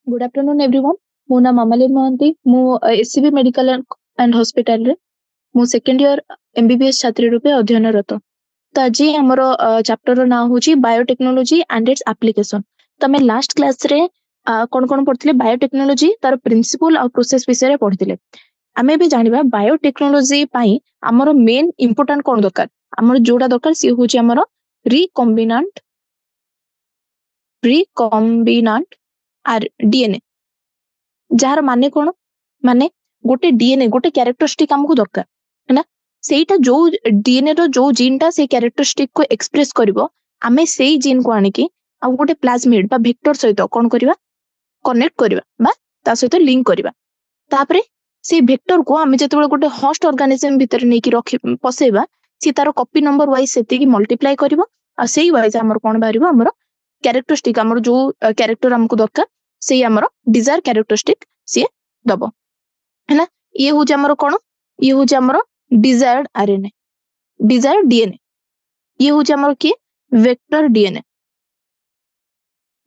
Good afternoon everyone. मो नाम अमालिन महांती। मु एससीबी मेडिकल एंड हॉस्पिटल रे मु सेकंड ईयर एमबीबीएस छात्री रूपे अध्ययनरत। तो आज हमर चैप्टर ना होची बायोटेक्नोलॉजी एंड इट्स एप्लीकेशन। तो हमें लास्ट क्लास रे कोन कोन पढ़थिले बायोटेक्नोलॉजी तार प्रिंसिपल और प्रोसेस विषय रे पढ़थिले। आमे भी जानिबा बायोटेक्नोलॉजी पई हमर मेन इंपोर्टेंट कोन दरकार, हमर जोडा दरकार सी होची हमर रिकॉम्बिनेंट आर डीएनए। जार माने कोन माने गोटे डीएनए गोटे कैरेक्टरिस्टिक हमको दरकार है ना। सेटा जो डीएनए रो जो जीन टा से कैरेक्टरिस्टिक को एक्सप्रेस करबो, आमे सेई जीन को आनिकी आ गोटे प्लाज्मिड बा वेक्टर सहित कोन करबा कनेक्ट करबा बा ता सहित लिंक करबा। तापरे से वेक्टर को आमे जतबे गोटे होस्ट ऑर्गेनिज्म भीतर नेकी रखि पसेबा, सी तार कॉपी नंबर वाइज सेति की मल्टीप्लाई करबो आ सेई वाइज हमर कोन बारिबो हमर कैरेक्टरिस्टिक हमर जो कैरेक्टर हमको दरकार से हमर डिजायर कैरेक्टरिस्टिक सी दबो है ना। ये हूँ हमर कोन ये हूँ हमर डिजायर्ड आरएनए डिजायर्ड डीएनए। ये हूँ हमर की वेक्टर डीएनए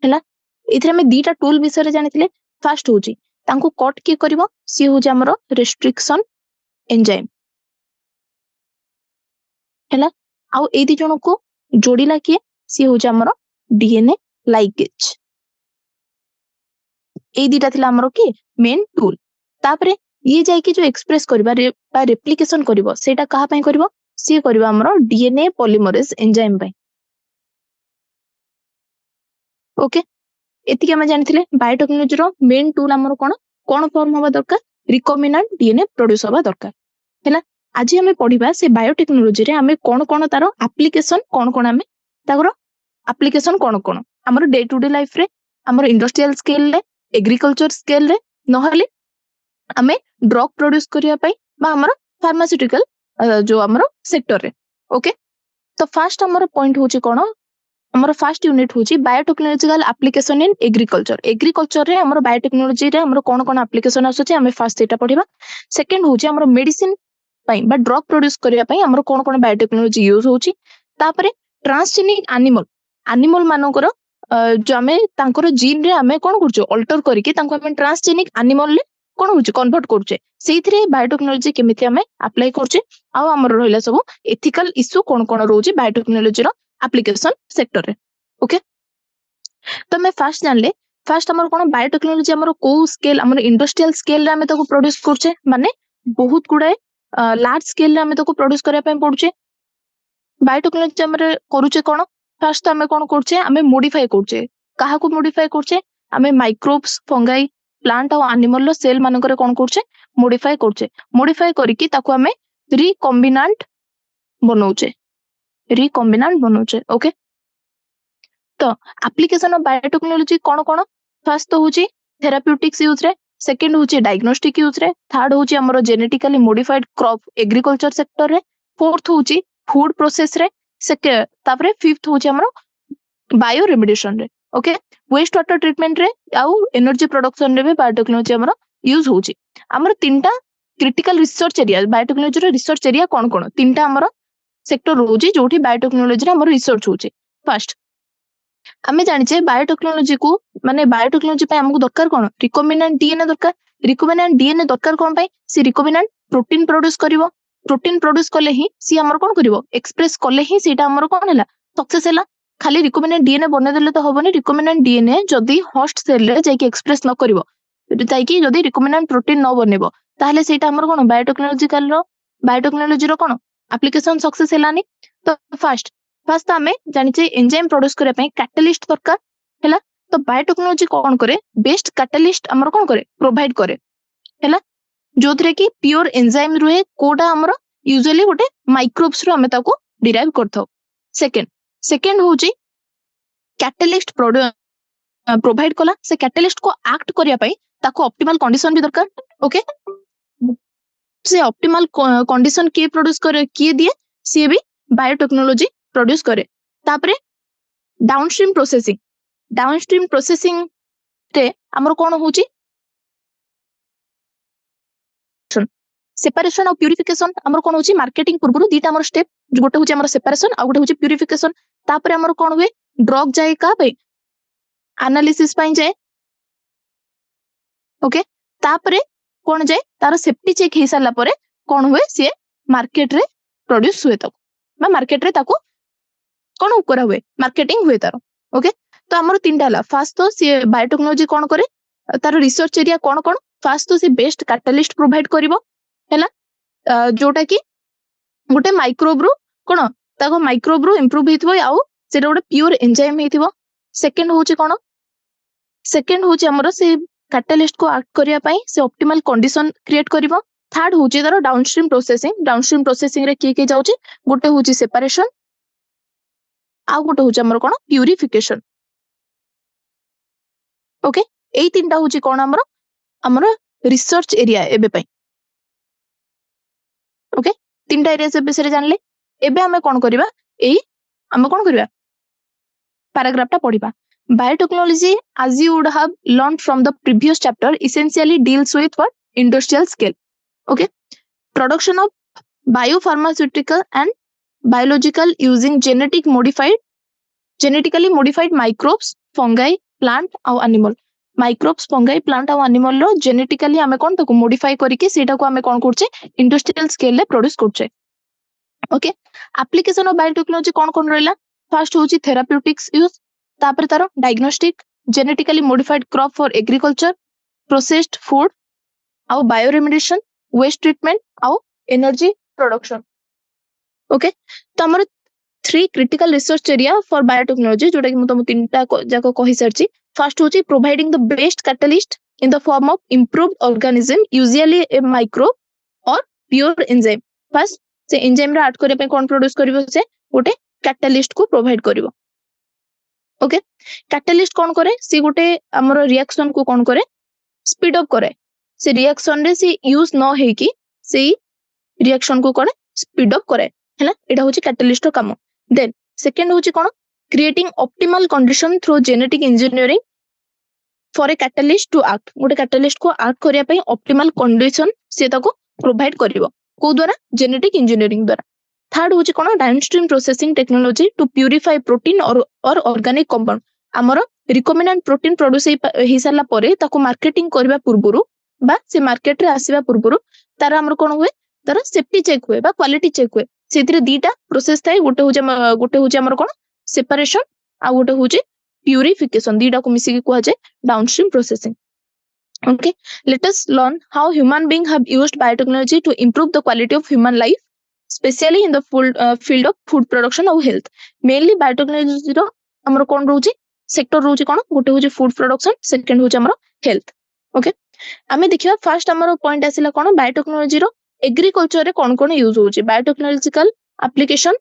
है ना। इथरे में दीटा टूल विषय रे जानिथिले। फर्स्ट होची तांको कट की करबो सी हूँ हमर रेस्ट्रिक्शन एंजाइम है ना। आउ ए दी जण को जोड़िला की सी हूँ हमर डीएनए लाइगेज। ए दीटा थिला हमर की मेन टूल। तापरे ये जाय कि जो एक्सप्रेस करबा बा रेप्लिकेशन करबो सेटा कहा पई करबो, सी करबा हमर डीएनए पॉलीमरेज एंजाइम पई। ओके, एतिके हम जानिथिले बायोटेक्नोलॉजी रो मेन टूल हमर कोन कोन फॉर्म होबा दरकार, रिकॉम्बिनेंट डीएनए प्रोड्यूस होबा दरकार है ना। आज हमें पढ़िबा से बायोटेक्नोलॉजी रे हमें कोन कोन तारो एप्लीकेशन कोन कोन हमें तारो एप्लीकेशन कोन कोन हमर डे टू डे लाइफ रे, हमर इंडस्ट्रियल स्केल रे, एग्रीकल्चर स्केल रे, नहले हमें ड्रग प्रोड्यूस करिया पई बा हमर फार्मास्यूटिकल जो हमर सेक्टर रे। ओके, तो फर्स्ट हमर पॉइंट होची कोन, हमर फर्स्ट यूनिट होची biotechnological application in agriculture. Agriculture रे हमर बायोटेक्नोलॉजी रे हमर कोन कोन एप्लीकेशन आसुची हमें फर्स्ट एटा पढ़िबा। सेकंड होची हमर मेडिसिन पई बा ड्रग प्रोड्यूस करिया पई हमर कोन कोन बायोटेक्नोलॉजी यूज होची। तापरे ट्रांसजेनिक एनिमल मानकर जो हमें तांकर जीन रे हमें कोन करछु अल्टर करके तांको हमें ट्रांसजेनिक एनिमल ले कोन होची कन्वर्ट करछे, सेइथरे बायोटेक्नोलॉजी केमिति हमें अप्लाई करछे। आ हमर रहिला सब एथिकल इश्यू कोन कोन रोची बायोटेक्नोलॉजी रो एप्लीकेशन सेक्टर रे। ओके, तो मैं फर्स्ट जानले फर्स्ट हमर कोन बायोटेक्नोलॉजी हमर को स्केल हमर इंडस्ट्रियल स्केल रे हमें ताको प्रोड्यूस करछे, माने बहुत गुडे लार्ज स्केल रे हमें ताको प्रोड्यूस करिया पई पड़छे। बायोटेक्नोलॉजी हमरे करूचे कोन, फर्स्ट हमें कोन करछे हमें मॉडिफाई करछे। काहा को मॉडिफाई करछे, हमें माइक्रोब्स फंगाई प्लांट और एनिमल रो सेल मानकर कोन करछे मॉडिफाई करछे। मॉडिफाई करिकि ताको हमें रिकॉम्बिनेंट बनौचे। ओके, तो application of biotechnology cone cone, first तो होची थेराप्यूटिक्स यूज रे, सेकंड होची डायग्नोस्टिक यूज रे, थर्ड होची हमरो genetically modified crop agriculture sector रे, फोर्थ होची फूड प्रोसेस रे, सेकंड तापरे फिफ्थ होची हमरो बायो रेमेडिएशन रे। ओके, वेस्ट वाटर ट्रीटमेंट रे आउ एनर्जी प्रोडक्शन रे भी बायोटेक्नोलॉजी हमरो यूज होची। हमरो तीनटा क्रिटिकल रिसर्च एरिया बायोटेक्नोलॉजी रो रिसर्च एरिया कोन कोन तीनटा हमरो सेक्टर रोजी जोठी बायोटेक्नोलॉजी रे हमरो रिसर्च होची। फर्स्ट हमें जानिचे बायोटेक्नोलॉजी को माने बायोटेक्नोलॉजी पे हमको दरकार कोन रिकॉम्बिनेंट डीएनए दरकार। रिकॉम्बिनेंट डीएनए दरकार कोन पाई, सी रिकॉम्बिनेंट प्रोटीन प्रोड्यूस करिवो। प्रोटीन प्रोड्यूस करले ही सी हमर कोन करिवो एक्सप्रेस करले ही सेटा हमर कोन हला सक्सेस हला। खाली रिकॉम्बिनेंट डीएनए बने देले तो होबनी, रिकॉम्बिनेंट डीएनए जदी होस्ट सेल रे जाई के एक्सप्रेस न करिवो जाई कि जदी रिकॉम्बिनेंट प्रोटीन न बनेबो ताहले सेटा हमर कोन बायोटेक्नोलॉजी रो कोन एप्लीकेशन सक्सेस हलानी। तो फर्स्ट फर्स्ट हमें जानिचे एंजाइम प्रोड्यूस करे पई कैटलिस्ट दरकार हैला। तो बायोटेक्नोलॉजी कोन करे बेस्ट कैटलिस्ट हमर कोन करे प्रोवाइड करे हैला, जोथरे कि प्योर एंजाइम रुहे कोडा हमर यूजुअली गोटे माइक्रोब्स रो हमें ताको डिराइव करथौ। सेकंड होची कैटलिस्ट प्रोवाइड कला, से कैटलिस्ट को एक्ट करिया पई ताको ऑप्टिमल कंडीशन भी दरकार। ओके, से ऑप्टिमल कंडीशन के प्रोड्यूस करे किए दिए, सी भी बायोटेक्नोलॉजी प्रोड्यूस करे। तापरे डाउनस्ट्रीम प्रोसेसिंग रे हमर कोन होची सेपरेशन और प्यूरिफिकेशन। हमर कोन होची मार्केटिंग पूर्वरु दीटा हमर स्टेप, गोटे होची हमर सेपरेशन आ गोटे होची प्यूरिफिकेशन। तापरे हमर कोन हुए ड्रग जाय का पे एनालिसिस पई जाय, ओके तापरे कौन जाए तार सेफ्टी चेक हो सारा पर कौन हुए सी मार्केट रे प्रोड्यूस हुए ताको मार्केट रे ताको कौन करा हुए मार्केटिंग हुए तार ओके तो आमर तीनटा हला फास्ट तो सी बायोटेक्नोलॉजी कौन करे तार रिसर्च एरिया कौन कौन फास्ट तो सी बेस्ट कैटलिस्ट प्रोवाइड करिवो हैला जोटा कि गोटे माइक्रोब रु कौन ताको माइक्रोब रु इंप्रूव हेतिबो आउ सेटा गोटे प्योर एंजाइम हेतिबो सेकंड होची कौन सेकंड होची हमरो से कैटलिस्ट को एक्ट करिया पई से ऑप्टिमल कंडीशन क्रिएट करिवो थर्ड होची तार डाउनस्ट्रीम प्रोसेसिंग रे के जाउची गोटे होची सेपरेशन आ गोटे होची हमरो कौन प्यूरिफिकेशन ओके एई तीनटा होची कौन हमरो हमरो रिसर्च एरिया एबे पई ओके तीनटा एरिया से बिषय जानले एबे हमें कौन करिबा एई हमें कौन करिबा पैराग्राफ टा पढिबा biotechnology as you would have learned from the previous chapter essentially deals with what industrial scale okay production of biopharmaceutical and biological using genetically modified microbes fungi plant और animal microbes fungi plant और animal रो genetically हमें कौन ताको modify करके सेटा को हमें कौन करछे industrial scale ले produce करछे ओके application of biotechnology कौन कौन रहला फर्स्ट होची थेराप्यूटिक्स यूज तापर तारो diagnostic genetically modified crop for agriculture processed food आउ बायोरेमेडिएशन वेस्ट ट्रीटमेंट आउ एनर्जी प्रोडक्शन ओके तो हमर 3 critical research area for biotechnology जोटा कि तुम तीनटा जाको कहि सरची फर्स्ट होची providing the best catalyst in the form of improved organism usually a microbe और प्योर एंजाइम फर्स्ट से एंजाइम रे ऐड करे पे कोन प्रोड्यूस करिवो से गोटे कैटलिस्ट को प्रोवाइड करिवो ओके कैटलिस्ट कौन करे सी गोटे हमर रिएक्शन को कौन करे स्पीड अप करे से रिएक्शन रे सी यूज न हे कि से रिएक्शन को करे स्पीड अप करे हैला एटा होची कैटलिस्ट रो काम देन सेकंड होची कोन creating optimal condition through genetic engineering for a catalyst to act गोटे कैटलिस्ट को एक्ट करिया पई ऑप्टिमल कंडीशन से ताको प्रोवाइड करिवो को द्वारा जेनेटिक इंजीनियरिंग द्वारा थर्ड होची कोन downstream processing technology to purify protein और ऑर्गेनिक कंपाउंड हमर रिकमेंडेड प्रोटीन प्रोड्यूस हे साला परे ताको मार्केटिंग करबा पूर्वरु बा से मार्केट रे आसीबा पूर्वरु तार हमर कोन हुए तार सेफ्टी चेक हुए बा क्वालिटी चेक हुए सेतिरे दीटा प्रोसेस थाए गोटे होची हमर कोन सेपरेशन आ गोटे होची प्यूरिफिकेशन दीटा को मिसी के कुआ जाय downstream processing okay let us learn how human beings have used biotechnology to improve the quality of human life especially in the field of food production और health mainly biotechnology रो हमर कोन रहउची sector रहउची कोन गोटे होची food production second होची हमर health okay हमें देखिबा first हमर point आसिला कोन biotechnology रो agriculture रे कोन कोन यूज होची biotechnological application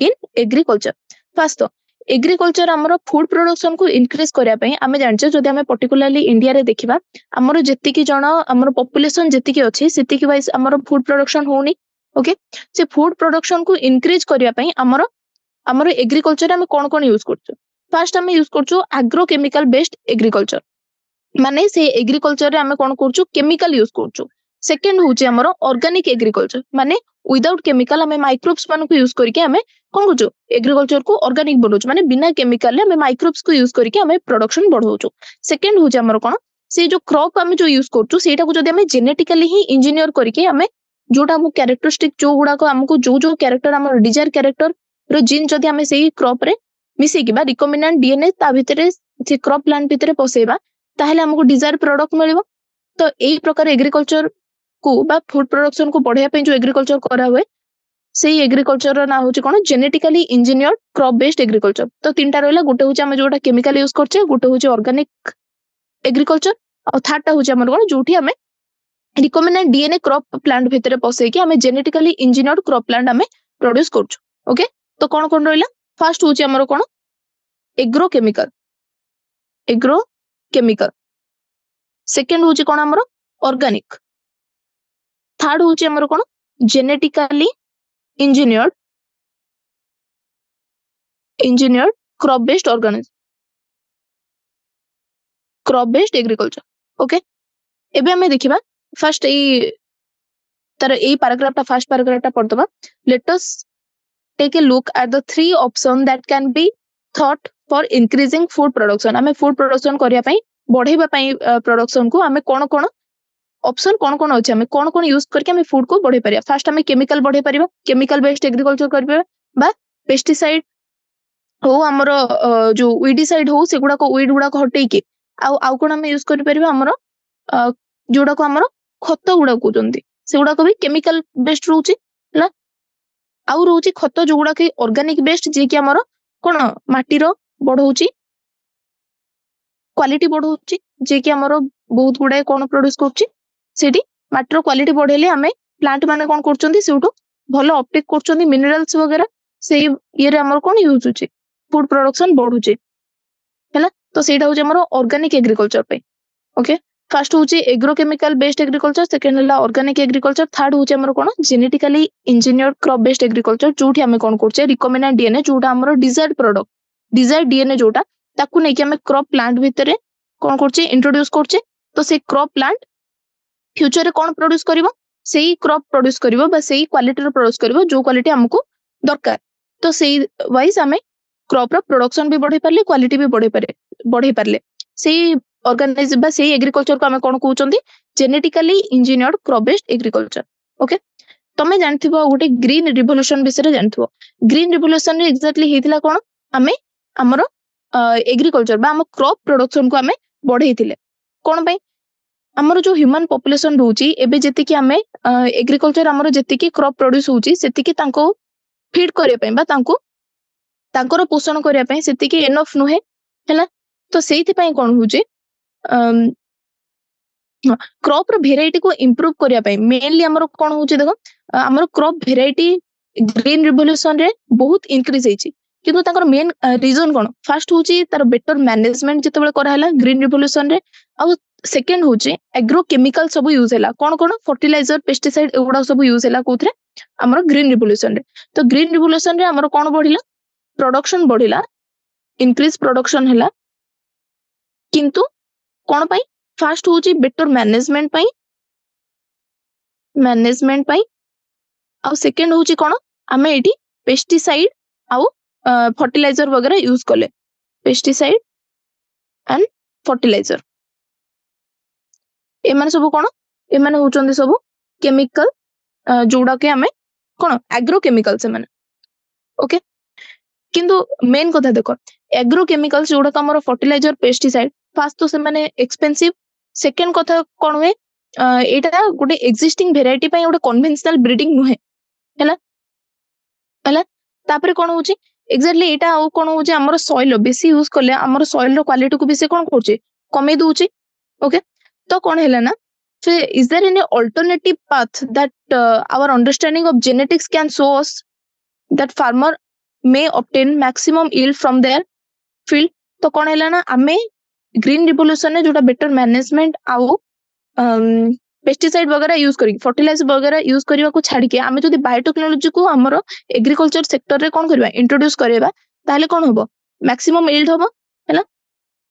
in agriculture first तो एग्रीकल्चर हमर फूड प्रोडक्शन को इंक्रीज करिया पई हमें जानचे जदि हमें पर्टिकुलरली इंडिया रे देखिबा हमर जेति की जण हमर पॉपुलेशन जेति की अछि सेति की वाइज हमर फूड प्रोडक्शन होनी ओके से फूड प्रोडक्शन को इंक्रीज करिया पई हमर एग्रीकल्चर हम कोन कोन यूज करछु फर्स्ट हम यूज करछु एग्रोकेमिकल बेस्ड एग्रीकल्चर माने से एग्रीकल्चर रे हम कोन करछु केमिकल यूज करछु सेकंड होची हमर ऑर्गेनिक एग्रीकल्चर माने विदाउट केमिकल हम माइक्रोब्स मान को यूज करके हम कोन करछु एग्रीकल्चर को ऑर्गेनिक बनोछु माने बिना केमिकल ले हम माइक्रोब्स को यूज करके हम प्रोडक्शन बढ़ाउछु सेकंड होची हमर कोन से जो क्रॉप हम जो यूज करछु सेटा को जदी हम जेनेटिकली ही इंजीनियर करके हम जोटा हम कैरेक्टरिस्टिक जो गुडा को हमको जो कैरेक्टर हमर डिजायर कैरेक्टर रो जीन जदी हम सेही क्रॉप रे मिसे किबा रिकमेंडेड डीएनए ता भितरे से क्रॉप प्लांट भितरे पसेबा ताहले हमको डिजायर प्रोडक्ट मिलिबो तो एई प्रकार एग्रीकल्चर को बा फूड प्रोडक्शन को बढ़िया पे जो एग्रीकल्चर करा हुए सेही एग्रीकल्चर रो ना होची कोन genetically engineered crop based agriculture तो तीनटा रहला गोटे होची हम जोटा केमिकल यूज करछे गोटे होची ऑर्गेनिक एग्रीकल्चर और थर्डटा होची हमर कोन जोठी हमें रिकमेंडेड डीएनए क्रॉप प्लांट भितरे पसे कि हमें जेनेटिकली इंजीनियर्ड क्रॉप प्लांट हमें प्रोड्यूस करछु ओके तो कोन रहला फर्स्ट होची हमर कोन एग्रोकेमिकल सेकंड होची कोन हमर ऑर्गेनिक थर्ड होची हमर कोन genetically engineered crop based organism crop based agriculture okay एबे हमें देखिबा फर्स्ट ए तर ए पैराग्राफ फर्स्ट पैराग्राफ पढ़दबा let us take a look at the 3 option that can be thought for increasing food production हमें फूड प्रोडक्शन करिया पई बढ़ेबा पई प्रोडक्शन को आमे कोन कोन ऑप्शन कोन कोन अछि आमे कोन कोन यूज करके आमे फूड को बढ़े परिया फर्स्ट आमे केमिकल बढ़े परिबा केमिकल बेस्ड एग्रीकल्चर करबा बा पेस्टिसाइड हो हमरो जो वीडिसाइड हो सेगुडा को वीड गुडा को हटेई के आउ कोन आमे यूज कर परिबा हमरो जोडा को हमरो खत गुडा कहउचंती सेगुडा को भी केमिकल बेस्ड रहउची हला आउ रहउची खत जोगुडा के ऑर्गेनिक बेस्ड जे कि हमरो कोन माटी रो बढ़उची क्वालिटी बढ़उची जे कि हमरो बहुत गुडा कोन प्रोड्यूस करउची सेठी माटी रो क्वालिटी बढ़ेले हमें प्लांट माने कोन करउचंती सेउटो भलो अपटेक करउचंती मिनरल्स वगैरह से ये रे हमरो कोन यूज होची फूड प्रोडक्शन बढ़ुची हैला तो सेटा होची हमरो ऑर्गेनिक एग्रीकल्चर पे ओके फर्स्ट होची एग्रोकेमिकल बेस्ड एग्रीकल्चर सेकंड हला ऑर्गेनिक एग्रीकल्चर थर्ड होची हमरो कोन genetically engineered crop based agriculture जोठी हमें कोन करचे रिकमेंडेड डीएनए जोटा हमरो डिजायर्ड प्रोडक्ट डिजायर्ड डीएनए जोटा ताकू नै कि हमें क्रॉप प्लांट भितरे कोन करचे इंट्रोड्यूस करचे तो से क्रॉप प्लांट फ्यूचर रे कोन प्रोड्यूस करिवो सेही क्रॉप प्रोड्यूस करिवो बा सेही क्वालिटी रो प्रोड्यूस करिवो जो क्वालिटी हमको दरकार तो सेही वाइज हमें क्रॉप रो प्रोडक्शन भी बढ़े पारले क्वालिटी भी बढ़े पारले सेही ऑर्गेनाइज बा सेही एग्रीकल्चर को हमें कोन कहउचंती genetically engineered crop based agriculture okay तमे जानथिबो गोटे ग्रीन रिवोल्यूशन विषय जानथिबो ग्रीन रिवोल्यूशन रे एक्जेक्टली हेतिला कोन हमें हमरो एग्रीकल्चर बा हम क्रॉप प्रोडक्शन को हमें बढ़ेइथिले कोन पई हमरो जो ह्यूमन पॉपुलेशन रहउची एबे जेति कि हमें एग्रीकल्चर हमरो जेति कि क्रॉप प्रोड्यूस होउची सेति कि तांको फीड करे पई बा तांको तांकर पोषण करिया पई सेति कि एनफ नुहे हैला तो सेति पई कोन होउची क्रॉप रो वेराइटी को इंप्रूव करिया पई मेनली हमरो कोन होउची देखो हमरो क्रॉप वेराइटी ग्रीन रिवोल्यूशन रे बहुत इंक्रीज हेची किंतु तांकर मेन रीजन कोन फर्स्ट होउची तार बेटर मैनेजमेंट जेतेबेले करा हला ग्रीन रिवोल्यूशन रे आ सेकंड होउची एग्रो केमिकल सब यूज हला कोन कोन फर्टिलाइजर पेस्टिसाइड एगुडा सब यूज हला कोथरे हमरो ग्रीन रिवोल्यूशन रे तो ग्रीन रिवोल्यूशन रे हमरो कोन बढ़िला प्रोडक्शन बढ़िला इंक्रीज प्रोडक्शन हला किंतु कोन पई फर्स्ट होउची बेटर मैनेजमेंट पई आ सेकंड होउची कोन हमें एटी पेस्टिसाइड आ फर्टिलाइजर वगैरह यूज कले पेस्टिसाइड एंड फर्टिलाइजर ए माने सब कोन ए माने होचंदी सब केमिकल जोडा के हमें कोन एग्रो केमिकल से माने ओके किंतु मेन कथा देखो एग्रो केमिकल्स जोडा का हमर फर्टिलाइजर पेस्टिसाइड फर्स्ट तो से माने एक्सपेंसिव सेकंड कथा कोन हुए एटा गोटे एक्जिस्टिंग वेराइटी पई गोटे कन्वेंशनल ब्रीडिंग नुहे हैला हैला तापरे कोन होची एक्जेक्टली एटा आ कोन होची हमर सॉइल बेसी यूज करले हमर सॉइल रो क्वालिटी को बेसी कोन करची कमे दोची ओके तो कोन हैला ना so is there any alternative path that our understanding of genetics can show us that farmer may obtain maximum yield from their field तो कोन हैला ना हमें ग्रीन रिवोल्यूशन ने जोटा बेटर मैनेजमेंट आउ पेस्टिसाइड वगैरह यूज करी फर्टिलाइजर वगैरह यूज करबा को छाडी के हमें जदी बायोटेक्नोलॉजी को हमरो एग्रीकल्चर सेक्टर रे कोन करबा इंट्रोड्यूस करबा ताले कोन होबो मैक्सिमम यील्ड होबो हैला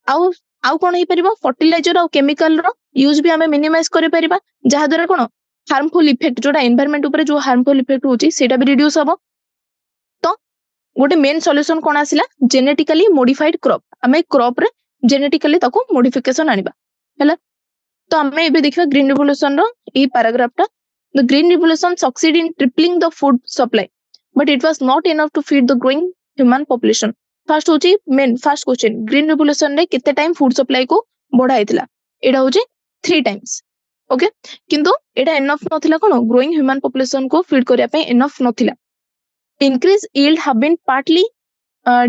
आउ आउ कोन हे परिबा फर्टिलाइजर और केमिकल रो यूज भी हमें मिनिमाइज करे परिबा जहा द्वारा कोन हार्मफुल इफेक्ट जोटा एनवायरनमेंट ऊपर जो हार्मफुल इफेक्ट होची सेटा भी रिड्यूस होबो तो गोटे मेन सॉल्यूशन कोन आसिला जेनेटिकली मॉडिफाइड क्रॉप हमें क्रॉप रे जेनेटिकली ताको मॉडिफिकेशन आनिबा हैला तो हमें एबे देखिबा ग्रीन रिवोल्यूशन रो ई पैराग्राफ टा the green revolution succeed in tripling the food supply but it was not enough to feed the growing human population first होची main first question green revolution रे केते टाइम फूड सप्लाई को बढ़ाइतिला एडा होची 3 times okay किंतु एडा enough नथिला कोन growing human population को feed करिया पे enough नथिला increase yield have been partly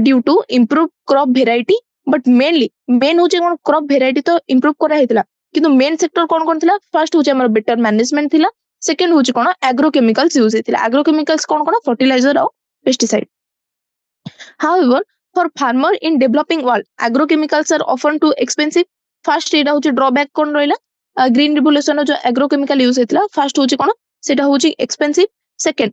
due to improve crop variety but main होचे कोन क्रॉप वेराइटी तो इंप्रूव करा हेतिला किंतु मेन सेक्टर कोन थिला फर्स्ट होचे हमर बेटर मैनेजमेंट थिला सेकंड होचे कोन एग्रो केमिकल्स यूज हेतिला एग्रो केमिकल्स कोन फर्टिलाइजर और pesticide however for farmer in developing world agro chemicals are often too expensive first एटा होचे ड्रॉबैक कोन रहिला ग्रीन रिवोल्यूशन जो एग्रो केमिकल यूज हेतिला फर्स्ट होचे कोन सेटा होचे expensive second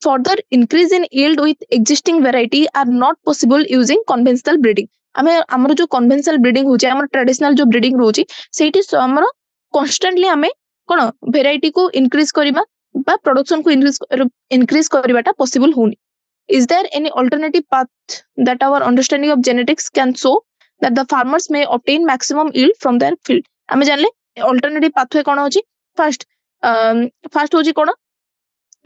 further increase in yield with existing variety are not possible using conventional breeding हमें हमर जो conventional breeding होचे हमर ट्रेडिशनल जो breeding रोची सेठी हमर constantly हमें कोन variety को increase करिबा बा production को increase करिबाटा possible होनी is there any alternative path that our understanding of genetics can show that the farmers may obtain maximum yield from their field. आमे जानले alternative pathway कोन होची first होची कोन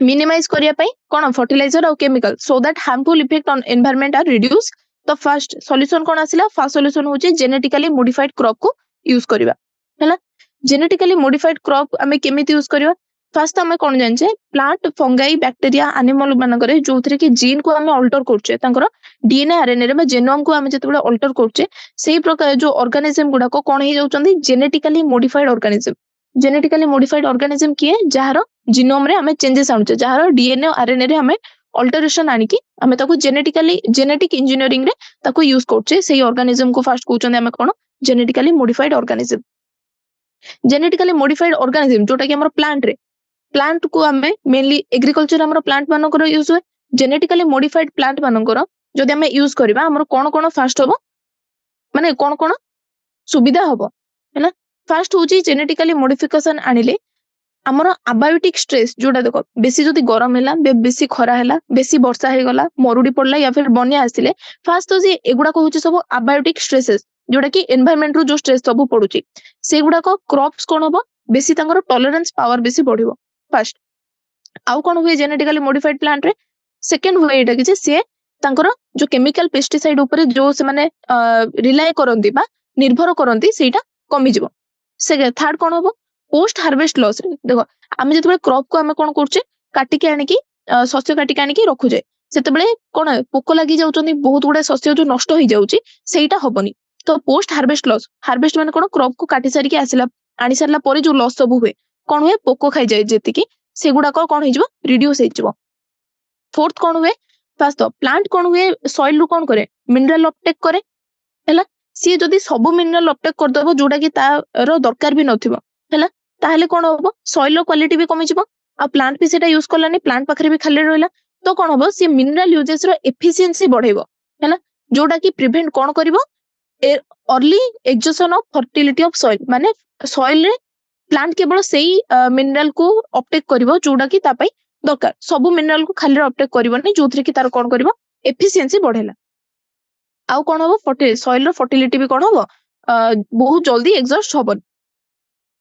minimize करिया पई कोन fertilizer और chemical so that harmful effect on environment are reduced. तो first solution कोन आसिला first solution होची genetically modified crop को use करिवा हैला genetically modified crop आमे केमिति यूज करिवा फर्स्ट आमे कोन जानचे प्लांट फंगाई बैक्टीरिया एनिमल मानकरे जोथरे कि जीन को आमे अल्टर करछे तांकर डीएनए आरएनए रे बा जेनोम को आमे जतबे अल्टर करछे सेही प्रकार जो ऑर्गेनिज्म गुडा को कोन हे जाउचंदी genetically modified organism. Genetically modified organism किए जहार जीनोम रे आमे चेंजेस आनुचे जहार डीएनए आरएनए रे आमे अल्टरेशन आनिकी आमे ताको जेनेटिक इंजीनियरिंग रे ताको यूज करछे सेही ऑर्गेनिज्म को फर्स्ट कहउचंदी आमे कोन genetically modified organism. Genetically modified organism जोटा कि हमर प्लांट को हमें मेनली एग्रीकल्चर हमर प्लांट मानकर यूज हुए जेनेटिकली मॉडिफाइड प्लांट मानकर जदि हमें यूज करबा हमर कोन फास्ट हबो माने कोन सुविधा हबो हैना. फास्ट होची जेनेटिकली मॉडिफिकेशन आनिले हमर अबायोटिक स्ट्रेस जोटा देखो बेसी जदि गरम हैला बेसी खरा हैला बेसी वर्षा हे गला मरुडी पड़ला या फिर बन्या आसिले फास्ट होची एगुडा को होची सब अबायोटिक स्ट्रेसेस जोटा कि एनवायरनमेंट रो जो स्ट्रेस सब पडुची सेगुडा को क्रॉप्स कोन हबो बेसी तांगर टॉलरेंस पावर बेसी बढ़िबो फर्स्ट. आउ कोन हुए जेनेटिकली मॉडिफाइड प्लांट रे सेकंड हुए एटा कि से तांकर जो केमिकल पेस्टिसाइड ऊपर जो से माने रिलाय करंती बा निर्भर करंती सेटा कमी जिवो. से थर्ड कोन हबो पोस्ट हार्वेस्ट लॉस रे देखो आमे जतबे क्रॉप को आमे कोन करछे काटी के आनी की शस्य काटी के आनी की रखु जाय सेतबेले कोन पोको लागि जाउचंदी बहुत गुडा शस्य जो नष्ट होई जाउची सेटा हबनी. तो पोस्ट हार्वेस्ट लॉस हार्वेस्ट माने कोन क्रॉप को काटी सारी के आसिला आनी सारला परे जो लॉस सब हुए कोन हुए पोको खाई जाय जेति की सेगुडा को कोन हिजबो रिड्यूस हिजबो. फोर्थ कोन हुए फास्ट तो प्लांट कोन हुए सॉइल रु कोन करे मिनरल अपटेक करे हैला सी जदी सब मिनरल अपटेक कर दबो जोडा कि तारो दरकार भी नथिबो हैला ताहले कोन होबो सॉइल रो क्वालिटी भी कमी जिवो आ प्लांट भी सेटा यूज करलानी प्लांट पाखरे भी खाली रहला तो कोन होबो सी मिनरल यूजेस रो एफिशिएंसी बढ़ेबो हैला जोडा कि प्रिवेंट कोन करिवो early exhaustion of fertility of soil माने सॉइल रे प्लांट केवल सेही मिनरल को अपटेक करिवो जोडा कि ता पई दरकार सब मिनरल को खाली अपटेक करिवोनी जोथरे कि तार कोन करिवो एफिशिएंसी बढ़ेला. आउ कोन होबो सॉइल रो फर्टिलिटी भी कोन होबो बहुत जल्दी एग्जॉस्ट होबो.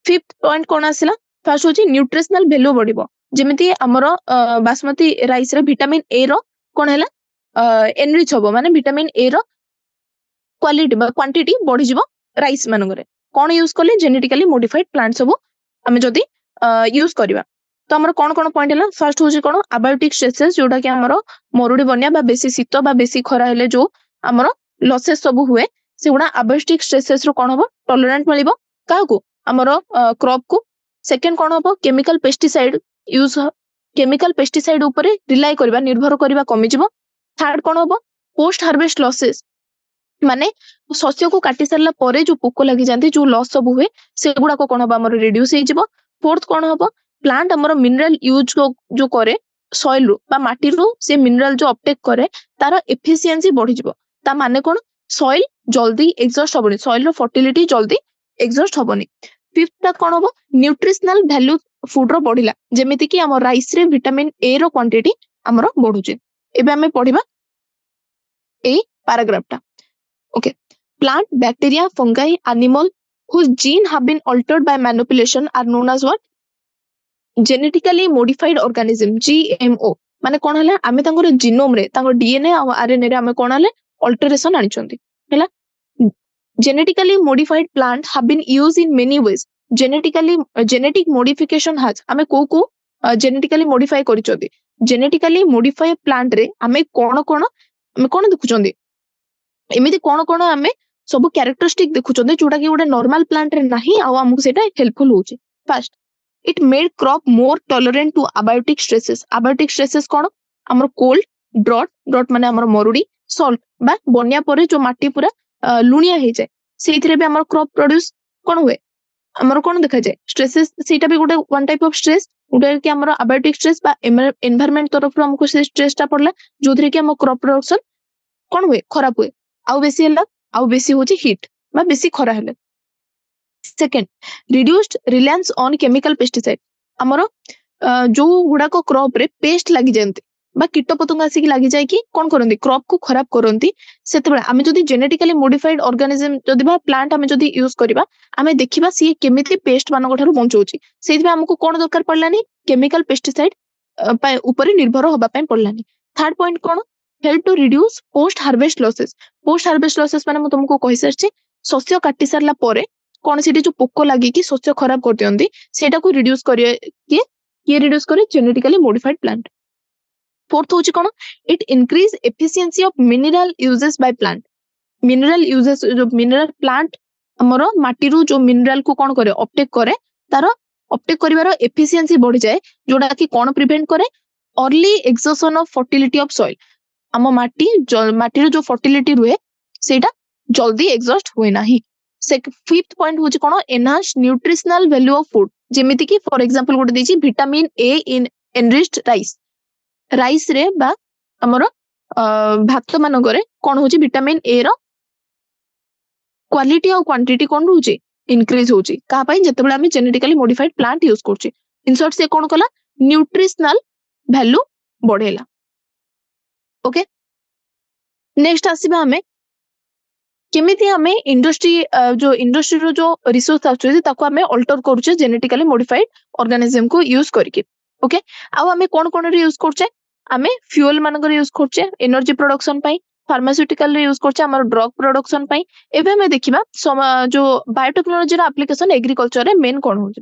फिफ्थ पॉइंट कोन आसिला फर्स्ट होची न्यूट्रिशनल वैल्यू बढ़िबो जेमिति हमरो बासमती राइस रे विटामिन ए रो कोन हैला एनरिच होबो माने विटामिन ए रो क्वालिटी बा क्वांटिटी बढ़ी जिवो राइस मानगरे कोन यूज करले जेनेटिकली मॉडिफाइड प्लांट सब हमें जदी यूज करबा. तो हमर कोन पॉइंट हैला फर्स्ट होची कोन अबायोटिक स्ट्रेसेस जोटा कि हमर मरुडी बन्या बा बेसी शीत बा बेसी खरा हेले जो हमर लॉसेस सब हुए सेगुडा अबायोटिक स्ट्रेसेस रो कोन हबो टॉलरेंट मिलिबो काको हमर क्रॉप को. सेकंड कोन हबो केमिकल पेस्टिसाइड ऊपर रिलाय करबा निर्भर करबा कमी जिवो. थर्ड कोन हबो पोस्ट हार्वेस्ट लॉसेस माने शस्य को काटी सारला परे जो पोको लागि जानती जो लॉस सब हुए सेगुडा को कोन हबो हमर रिड्यूस हे जिवो. फोर्थ कोन हबो प्लांट हमर मिनरल यूज जो करे सॉइल रु बा माटी रु से मिनरल जो अपटेक करे तार एफिशिएंसी बढ़ी जिवो ता माने कोन सॉइल जल्दी एक्सॉस्ट होबनी सॉइल रो फर्टिलिटी जल्दी एक्सॉस्ट होबनी. फिफ्थ ता कोन हबो न्यूट्रिशनल वैल्यू फूड रो बढ़िला जेमिति कि हमर राइस रे विटामिन ए रो क्वांटिटी हमर बढ़ुची. एबे हमें पढिबा ए पैराग्राफ टा. Okay. Plant, bacteria, fungi, animal whose gene have been altered by manipulation are known as what? Genetically modified organism, GMO. माने कोन हला आमे तांगर जीनोम रे तांगर डीएनए आ आरएनए रे आमे कोन हले अल्टरेशन आनिचंती हैला. Genetically modified plant have been used in many ways. Genetic modification has आमे को genetically modify करिचंती. Genetically modified plant रे आमे कोन देखुचंती एमिति कोन आमे सब कैरेक्टरिस्टिक देखुचंदे जोटा कि गोटे नॉर्मल प्लांट रे नाही आ हमकु सेटा हेल्पफुल होची. First it made crop more tolerant to abiotic stresses कोन हमर कोल्ड ड्रॉट माने हमर मरुडी सॉल्ट बा बन्या परे जो माटी पूरा लुनिया हे जाय सेइथरे भी हमर क्रॉप प्रोड्यूस कोन हुए हमर कोन देखा जाय स्ट्रेसेस सेटा भी गोटे वन टाइप ऑफ स्ट्रेस उडे कि हमर अबायोटिक स्ट्रेस बा एनवायरनमेंट तरफ हमकु से स्ट्रेस टा पड़ला जोथरे कि हमर क्रॉप प्रोडक्शन कोन हुए खराब हुए आउ बेसी हला आउ बेसी होची हीट बा बेसी खरा हले. Second reduced reliance on chemical pesticide हमरो जो गुडा को क्रॉप रे पेस्ट लागि जंती बा कीटपतंग आसिक लगी जाए कि कौन करती क्रॉप को खराब करती से आम जदि जेनेटिकली मॉडिफाइड ऑर्गेनिज्म जदि प्लांट आम जदि यूज करबा आमे देखिबा सी केमिति पेस्ट मानको ठारू बंचौची सेइथिबा हमको कोन दरकार पड़लानी केमिकल पेस्टिसाइड ऊपर निर्भर होबा पय पड़लानी। थर्ड पॉइंट कोन help to reduce post harvest losses माने मु तुमको कहि सरछि शस्य काटी सारला परे कोन सेठी जो पोको लागि कि शस्य खराब कर दियंती सेटा को रिड्यूस करिए ये रिड्यूस करे जेनेटिकली मॉडिफाइड प्लांट। फोर्थ होची कोन it increase efficiency of mineral uses by plant mineral uses जो मिनरल प्लांट हमरो माटी रु जो मिनरल को कोन करे अपटेक करे तार अपटेक करिवार एफिशिएंसी बढ़ी जाए जोडा कि कोन प्रिवेंट करे early exhaustion of fertility of soil हम माटी रो जो फर्टिलिटी रुए सेटा जल्दी एग्जॉस्ट हुए नाही। फिफ्थ पॉइंट होची कोन enhance nutritional value of food जेमिति कि फॉर एग्जांपल गोटे देछि vitamin A in enriched rice रे बा हमरो भात मानकरे कोन होची विटामिन ए रो क्वालिटी और क्वांटिटी कोन होची इंक्रीज होची का पई जतबेला हम जेनेटिकली मॉडिफाइड प्लांट यूज करछि इन शॉर्ट से कोन कला न्यूट्रिशनल वैल्यू बढ़ेला। ओके नेक्स्ट आसीबा हमें केमिति हमें इंडस्ट्री रो जो रिसोर्स आछे ताको हमें अल्टर करूचे जेनेटिकली मॉडिफाइड ऑर्गेनिज्म को यूज करके। ओके आ हमें कोन कोन रे यूज करचे हमें फ्यूल मानकर यूज करचे एनर्जी प्रोडक्शन पई फार्मास्यूटिकल रे यूज करचे हमर ड्रग प्रोडक्शन पई एबे हमें देखिबा जो बायोटेक्नोलॉजी रो एप्लीकेशन एग्रीकल्चर रे मेन कोन होचे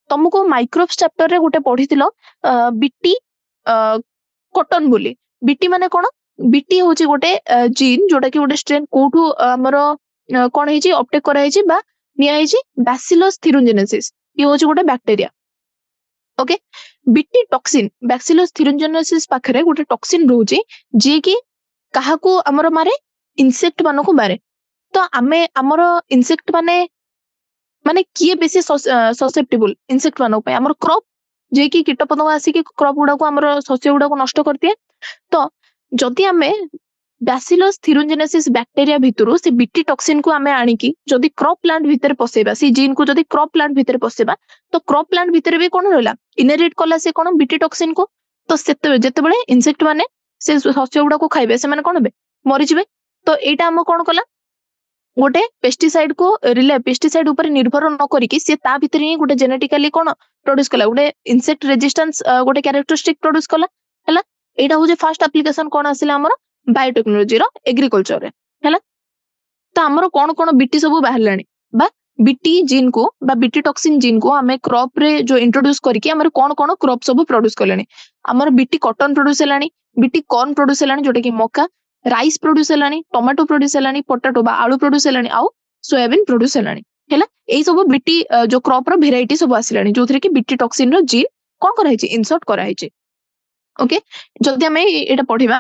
तुमको माइक्रोब्स चैप्टर रे गोटे पढिथिलो बीटी कॉटन बोली बीटी माने कोन बीटी होची गोटे जीन जोटा कि गोटे स्ट्रेन कोठू हमरो कोन हेची अपटेक करा हेची बा निया हेची बैसिलस थिरुंजेनेसिस ये होची गोटे bacteria. Okay Bt toxin bacillus thuringiensis पाखरे गोटे टॉक्सिन रहउची जे कि काहा को हमरो मारे इंसेक्ट मानो को मारे तो आमे हमरो इंसेक्ट माने किए बेसी ससेप्टेबल इंसेक्ट मानो पे हमरो क्रॉप जे कि कीटपतंग आसी कि क्रॉप गुडा को हमरो शस्य गुडा को नष्ट करतिए तो जदि आमे बैसिलस थिरुंजेनेसिस बैक्टीरिया भितरु से बीटी टॉक्सिन को आमे आनी कि जदि क्रॉप प्लांट भितर पसेबा से जीन को जदि क्रॉप प्लांट भितर पसेबा तो क्रॉप प्लांट भितर भी कोन रहला इनहेरिट कला से कोन बीटी टॉक्सिन को तो सेते जेतेबेले इंसेक्ट माने से शस्य गुडा को खाइबे से माने कोन बे मरि जिवे तो एटा हम कोन कला गोटे पेस्टिसाइड को पेस्टिसाइड ऊपर निर्भर न करिकि से ता भितर ही गोटे जेनेटिकली कोन प्रोड्यूस कला गोटे इंसेक्ट रेजिस्टेंस गोटे कैरेक्टरिस्टिक प्रोड्यूस कला हला एटा हो जे फर्स्ट एप्लीकेशन कोन आसिला हमर बायोटेक्नोलॉजी रो एग्रीकल्चर रे हला तो हमर कोन कोन बीटी सब बाहरलानी बा बीटी जीन को बा बीटी टॉक्सिन जीन को हमें क्रॉप रे जो इंट्रोड्यूस करके हमर कोन कोन क्रॉप सब प्रोड्यूस करलानी हमर बीटी कॉटन प्रोड्यूस हलानी बीटी कॉर्न प्रोड्यूस हलानी जोटे कि मक्का राइस प्रोड्यूस हलानी टोमेटो प्रोड्यूस हलानी पोटैटो बा आलू प्रोड्यूस हलानी आउ सोयाबीन प्रोड्यूस हलानी हैला एई सब बीटी जो क्रॉप रो वेराइटी सब आसिलानी जोथरे कि बीटी टॉक्सिन रो जीन कोन करा हिची इंसर्ट करा हिची। ओके जल्दी हमें एटा पढिबा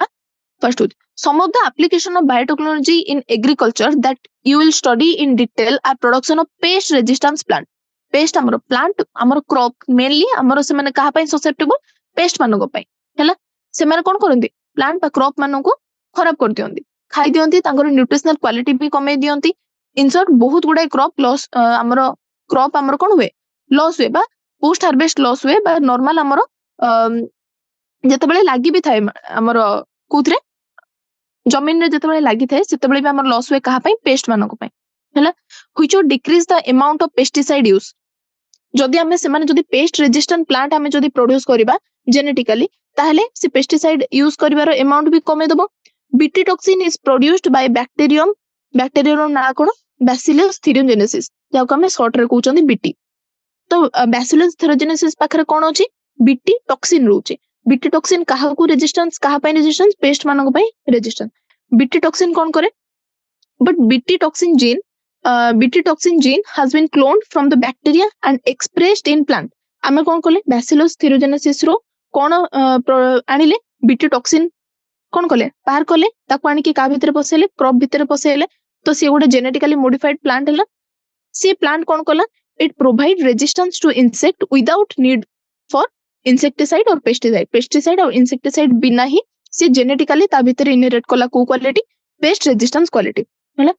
first some of the application of biotechnology in agriculture that you will study in detail are production of pest resistance plant pest amaro plant amaro crop mainly amaro se mane kaha pai susceptible pest manoko pai hela se mane kon करंती plant बा crop मानको खराब कर दियंती खाई दियंती तांकर nutritional quality भी कमे दियंती in short बहुत गुडा crop loss हमरो क्रॉप हमरो कोन हुए लॉस हुए बा पोस्ट हार्वेस्ट लॉस हुए बा नॉर्मल हमरो जेतेबेले लागि भी थाए हमरो कोथरे जमीन रे जेतेबेले लागि थाए सेतेबेले भी हमर लॉस हुए कहा पई पेस्ट मानको पई हला which would decrease the amount of pesticide use जदि हमें से माने जदि पेस्ट रेजिस्टेंट प्लांट हमें जदि प्रोड्यूस करबा जेनेटिकली ताहले से पेस्टिसाइड यूज करबार अमाउंट भी कमे दबो। Bt toxin is produced by bacterium ना कोन बैसिलस थिरुंजेनेसिस जाको हमें शॉर्ट रे कहउचंदी बीटी तो बैसिलस थिरुंजेनेसिस पाखरे कोन अछि बीटी टॉक्सिन रहउची बीटी टॉक्सिन काहा को रेजिस्टेंस काहा पई रेजिस्टेंस पेस्ट मानको पई रेजिस्टेंस बीटी टॉक्सिन कोन करे but BT toxin gene has been cloned from the bacteria and expressed in plant आमे कोन करले बैसिलस थिरुंजेनेसिस रो कोन आनिले बीटी टॉक्सिन कोन करले बाहर करले ताको आनी के का भीतर पसेले क्रॉप भीतर पसेले तो से गोटे जेनेटिकली मॉडिफाइड प्लांट हला से प्लांट कोन करला it provide resistance to insect without need for insecticide और पेस्टिसाइड और इंसेक्टिसाइड बिना ही से जेनेटिकली ता भीतर इनहेरिट कला को क्वालिटी पेस्ट रेजिस्टेंस क्वालिटी हला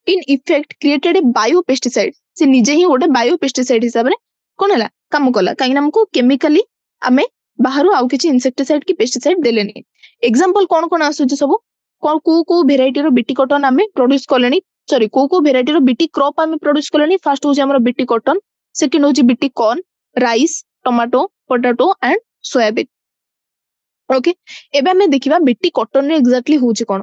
in effect created a bio pesticide से निजे ही गोटे बायो पेस्टिसाइड हिसाब रे कोन हला काम कला काई हमको केमिकली आमे बाहर आउ किछि इंसेक्टिसाइड कि पेस्टिसाइड देलेनी। एग्जांपल कोन कोन आसुछि सब को भेराइटी रो बीटी कॉटन आमे प्रोड्यूस कलेनी, सॉरी को भेराइटी रो बीटी क्रॉप आमे प्रोड्यूस कलेनी। फर्स्ट होछि हमर बीटी कॉटन, सेकंड होछि Bt corn, rice, tomato, potato and soybean. Okay, एबे हमें देखिबा बीटी कॉटन रे एक्जेक्टली होछि कोन।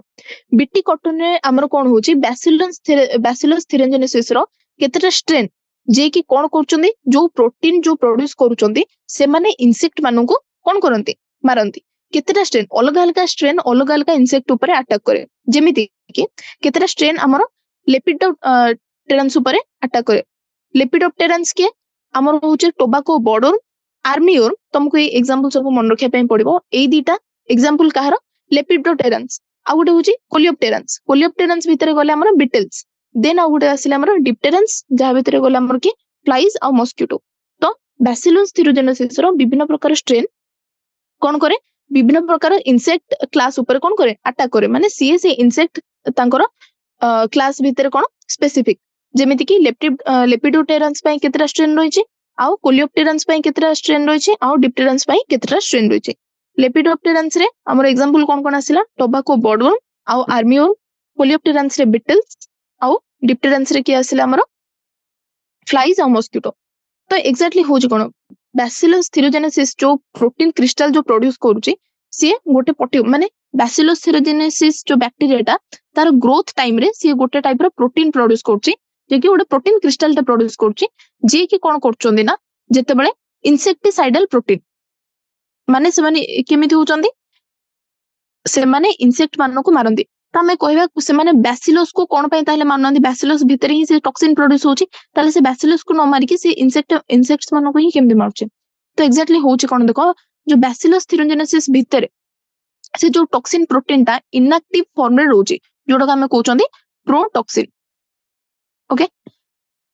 बीटी कॉटन रे हमर कोन होछि बैसिलस थेरेंजेनेसिस रो केतेटा स्ट्रेन जे कि कोन करचोंदी, जो प्रोटीन जो प्रोड्यूस करूचोंदी से माने इंसेक्ट मानु को कोन करंती, मारंती। केतेटा स्ट्रेन अलग अलग इंसेक्ट ऊपर अटैक करे, जेमिति कि केतेटा स्ट्रेन हमर लेपिडोप्टेरन्स ऊपर अटैक करे। लेपिडोप्टेरन्स के हमर होछि टोबाको बॉर्डर, आर्मीओर, तुमको ये एग्जांपल सब मन रखिया पे पड़िबो। ए दीटा एग्जांपल काहर, लेपिडोप्टेरन्स, आ गुटे होछि कोलियोप्टेरन्स। कोलियोप्टेरन्स भितरे गले हमर बीटल्स, देन आ गुटे आसिले हमर डिप्टेरन्स, जहा भितरे गले हमर कि फ्लाइज आ मस्किटो। तो बैसिलस थेरोजेनेसिस रो विभिन्न प्रकार स्ट्रेन कोन करे, विभिन्न प्रकार इंसेक्ट क्लास ऊपर कोन करे, अटैक करे। माने सीए से इंसेक्ट तांकर क्लास भितरे कोन स्पेसिफिक, जेमिति कि लेपिडोप्टेरन्स पय केतरा स्ट्रेन रहिछि, आउ कोलियोप्टेरन्स पय केतरा स्ट्रेन रहिछि, आउ डिप्टेरन्स पय केतरा स्ट्रेन रहिछि। लेपिडोप्टेरन्स रे हमर एग्जांपल कोन कोन आसिला, टोबाको बॉर्डवर्म आउ आर्मीवर्म। कोलियोप्टेरन्स रे बीटल्स, आउ डिप्टेरन्स रे कि आसिला हमर फ्लाइज आउ मस्किटो। तो एक्जेक्टली होछि कोन, बैसिलस थेरोजेनेसिस जो प्रोटीन क्रिस्टल जो प्रोड्यूस करूछि, सी गोटे माने बैसिलस थेरोजेनेसिस जो बैक्टीरियाटा तार ग्रोथ टाइम रे सी गोटे टाइप रो प्रोटीन प्रोड्यूस करूछि, जे कि गोटे प्रोटीन क्रिस्टल टा प्रोड्यूस करूछि, जे कि कोन करचोंदी ना जेतेबेले इंसेक्टिसाइडल प्रोटीन माने से माने केमिति होचोंदी, से माने इंसेक्ट मानन को मारंदी। त हमें कहबा से माने बैसिलस को कोन पय ताले माननदी, बैसिलस भितरे ही से टॉक्सिन प्रोड्यूस होछि, ताले से बैसिलस को न मारि कि से इंसेक्ट्स मानन को ही केमिति मारछि। तो एक्जेक्टली होछि कोन देखो, जो बैसिलस थेरोजेनेसिस भितरे से जो टॉक्सिन प्रोटीन ता इनएक्टिव फॉर्म रे रोछि, जोडा का हमें कहउचंदी प्रोटॉक्सिन। ओके,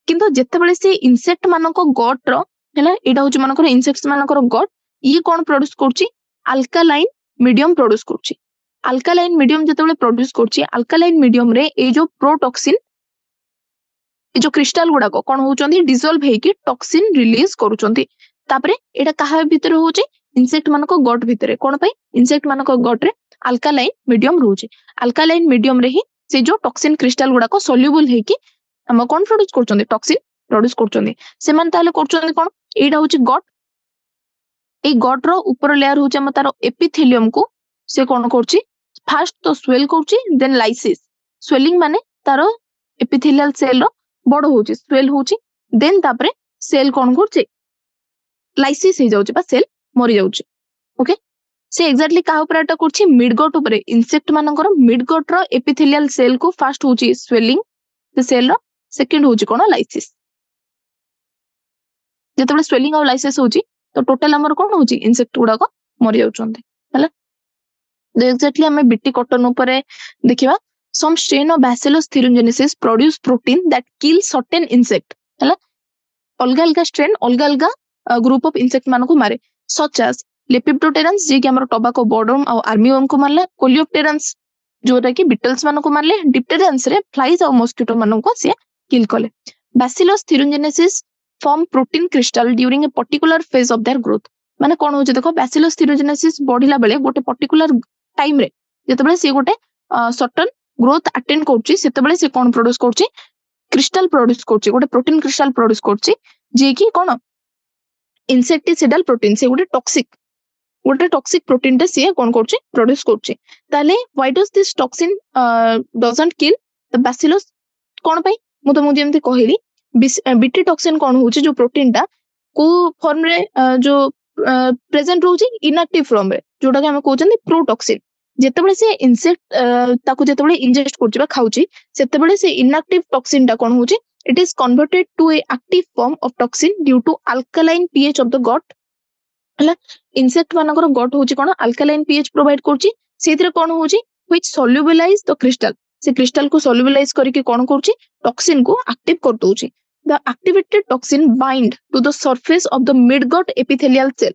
किंतु जेतेबेले से इंसेक्ट मानको गट रो हैला, एटा होछि मानकर इंसेक्ट्स मानकर गट, ये कोन प्रोड्यूस करछि, अल्कालाइन मीडियम प्रोड्यूस करछि। अल्कालाइन मीडियम जेतेबेले प्रोड्यूस करछि, अल्कालाइन मीडियम रे ए जो प्रोटॉक्सिन, ए जो क्रिस्टल गुडा को कोन होचंदी डिसॉल्व हे कि टॉक्सिन रिलीज करूचंदी। तापरे एटा काहा भितर होछि, इंसेक्ट मानको गट भितरे। कोन पय, इंसेक्ट मानको गट रे अल्कालाइन मीडियम रहउछि। अल्कालाइन मीडियम रे ही से जो टॉक्सिन क्रिस्टल गुडा को सोल्यूबल हे कि हम कोन प्रोड्यूस करचंदी, टॉक्सिन प्रोड्यूस करचंदी। से मान ताले करचंदी कोन, एटा होछि गट। ए गट रो ऊपर लेयर होछि हम तार एपिथेलियम को से कोन करछि, फर्स्ट तो स्वेल करछि, देन लाइसिस। स्वेलिंग माने तार एपिथेलियल सेल रो बड़ होछि, स्वेल होछि, देन तापरे सेल कोन करछि, लाइसिस हे जाउछि बा सेल मरि जाउछि। ओके, से एक्जेक्टली का ऊपर अटैक करछि, मिडगट ऊपर। इंसेक्ट मानकर मिडगट रो एपिथेलियल सेल को फर्स्ट होछि स्वेलिंग से सेल रो, सेकंड होछि कोन लाइसिस। जेतेबेले स्वेलिंग और लाइसिस होछि तो टोटल हमर कोन होछि, इंसेक्ट गुडा को मरि जाउछन्ते हला। तो एक्जेक्टली हमें बीटी कॉटन ऊपर देखिबा, some strain of Bacillus thuringiensis produce protein that kill certain insect हला। अलगा अलगा स्ट्रेन अलगा अलगा ग्रुप ऑफ इंसेक्ट मान को मारे, सच एज लेपिडोप्टेरन्स जे कि हमर टोबाको बॉर्डवर्म और आर्मीवर्म को मारले, कोलियोप्टेरन्स जोटा कि बीटल्स मान को मारले, डिप्टेरन्स रे फ्लाइज और मस्किटो मान को से किल कले। Bacillus thuringiensis form protein crystal during a particular phase of their growth। माने कोन होचे देखो, Bacillus thuringiensis बढ़िला बेले गोटे पर्टिकुलर टाइम रे जेतेबेले से गोटे सर्टेन ग्रोथ अटेंड करछि, सेतेबेले से कोन प्रोड्यूस करछि, क्रिस्टल प्रोड्यूस करछि, गोटे प्रोटीन क्रिस्टल प्रोड्यूस करछि, जे कि कोन इंसेक्टिसाइडल प्रोटीन, से गोटे टॉक्सिक प्रोटीन टे से कोन करछि, प्रोड्यूस करछि। ताले why does this toxin doesn't kill the bacillus, कोन पई मु तो जेमति कहली, बीटी टॉक्सिन कोन होछि, जो प्रोटीन टा को फॉर्म रे जो प्रेजेंट रहउछि इनएक्टिव फॉर्म रे, जोटा कि हम कहउछन्ती प्रोटॉक्सिन। जेतेबेले से इंसेक्ट ताको जेतेबेले इंजेक्ट करछि बा खाउछि, सेतेबेले से इनएक्टिव टॉक्सिन टा कोन होछि, it is converted to a active form of toxin due to alkaline pH of the gut हला। इंसेक्ट मानकर गट होछि कोन, अल्कालाइन पीएच प्रोवाइड करछि, सेथिरे कोन होछि व्हिच सोल्युबलाइज द क्रिस्टल, से क्रिस्टल को सोल्युबलाइज करके कोन करछि, टॉक्सिन को एक्टिव कर दोछि। The activated toxin bind to the surface of the midgut epithelial cell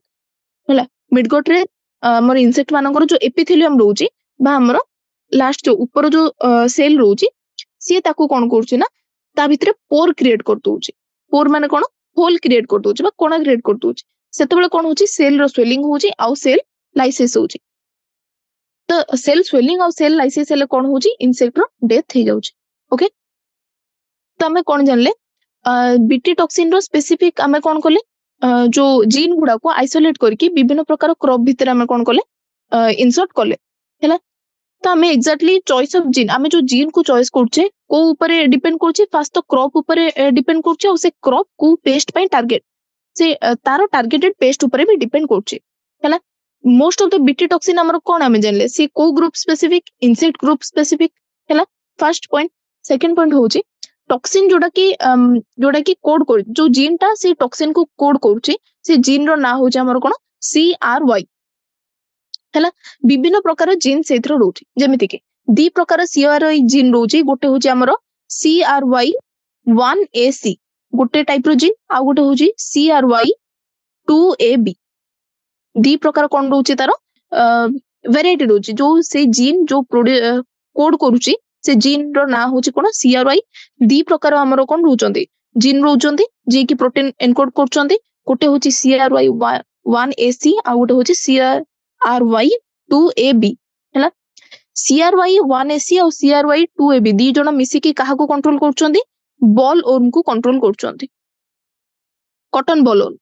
हला। मिडगट रे हमर इंसेक्ट मानकर जो एपिथेलियम रहउछि बा हमर लास्ट जो ऊपर जो सेल रहउछि, से ताको कोन करछि ना, ता भितरे पोर क्रिएट कर दोछि। पोर माने कोन, होल क्रिएट कर दोछि बा कोना क्रिएट कर दोछि। सेतेबेले कोन होची सेल रो स्वेलिंग होची आउ सेल लाइसिस होची तो सेल स्वेलिंग आउ सेल लाइसिस हेले कोन होची इंसेक्ट रो डेथ हे जाउची ओके तो हमें कोन जानले बीटी टॉक्सिन रो स्पेसिफिक हमें कोन कोले जो जीन गुडा को आइसोलेट करके विभिन्न प्रकार क्रॉप भीतर हमें कोन कोले इंसर्ट कोले हैला तो हमें एक्जेक्टली चॉइस ऑफ जीन हमें जो जीन को चॉइस करछे को ऊपर डिपेंड करछे फास्ट तो क्रॉप ऊपर डिपेंड करछे और से क्रॉप को पेस्ट पई टारगेट से तारो टारगेटेड पेस्ट ऊपर भी डिपेंड करछे हैला most of the Bt toxin हमर कोन हमें जानले से को group specific insect group specific हैला फर्स्ट पॉइंट सेकंड पॉइंट होची टॉक्सिन जोड़ा की कोड कर जो जीन टा से टॉक्सिन को कोड करूची से जीन रो ना होचे हमर कोन CRY हैला विभिन्न प्रकार जीन सेथरो रोची जेमिति के दी प्रकार CRY जीन रोची गोटे होची हमर CRY1AC गोटे टाइप रो जीन आ गोटे होची CRY2AB दी प्रकार कोन रोची तारो वेराइटी रोची जो से जीन जो कोड करूची से जीन रो ना होची कोन CRY दी प्रकार हमरो कोन रोचंदी जीन रोचंदी जे की प्रोटीन एनकोड करचंदी गोटे होची CRY1AC आ गोटे होची CRY2AB हैला CRY1AC और CRY2AB दी जण मिसी की काहा को कंट्रोल करचंदी बॉल वर्म को कंट्रोल करचंदी कॉटन बॉल वर्म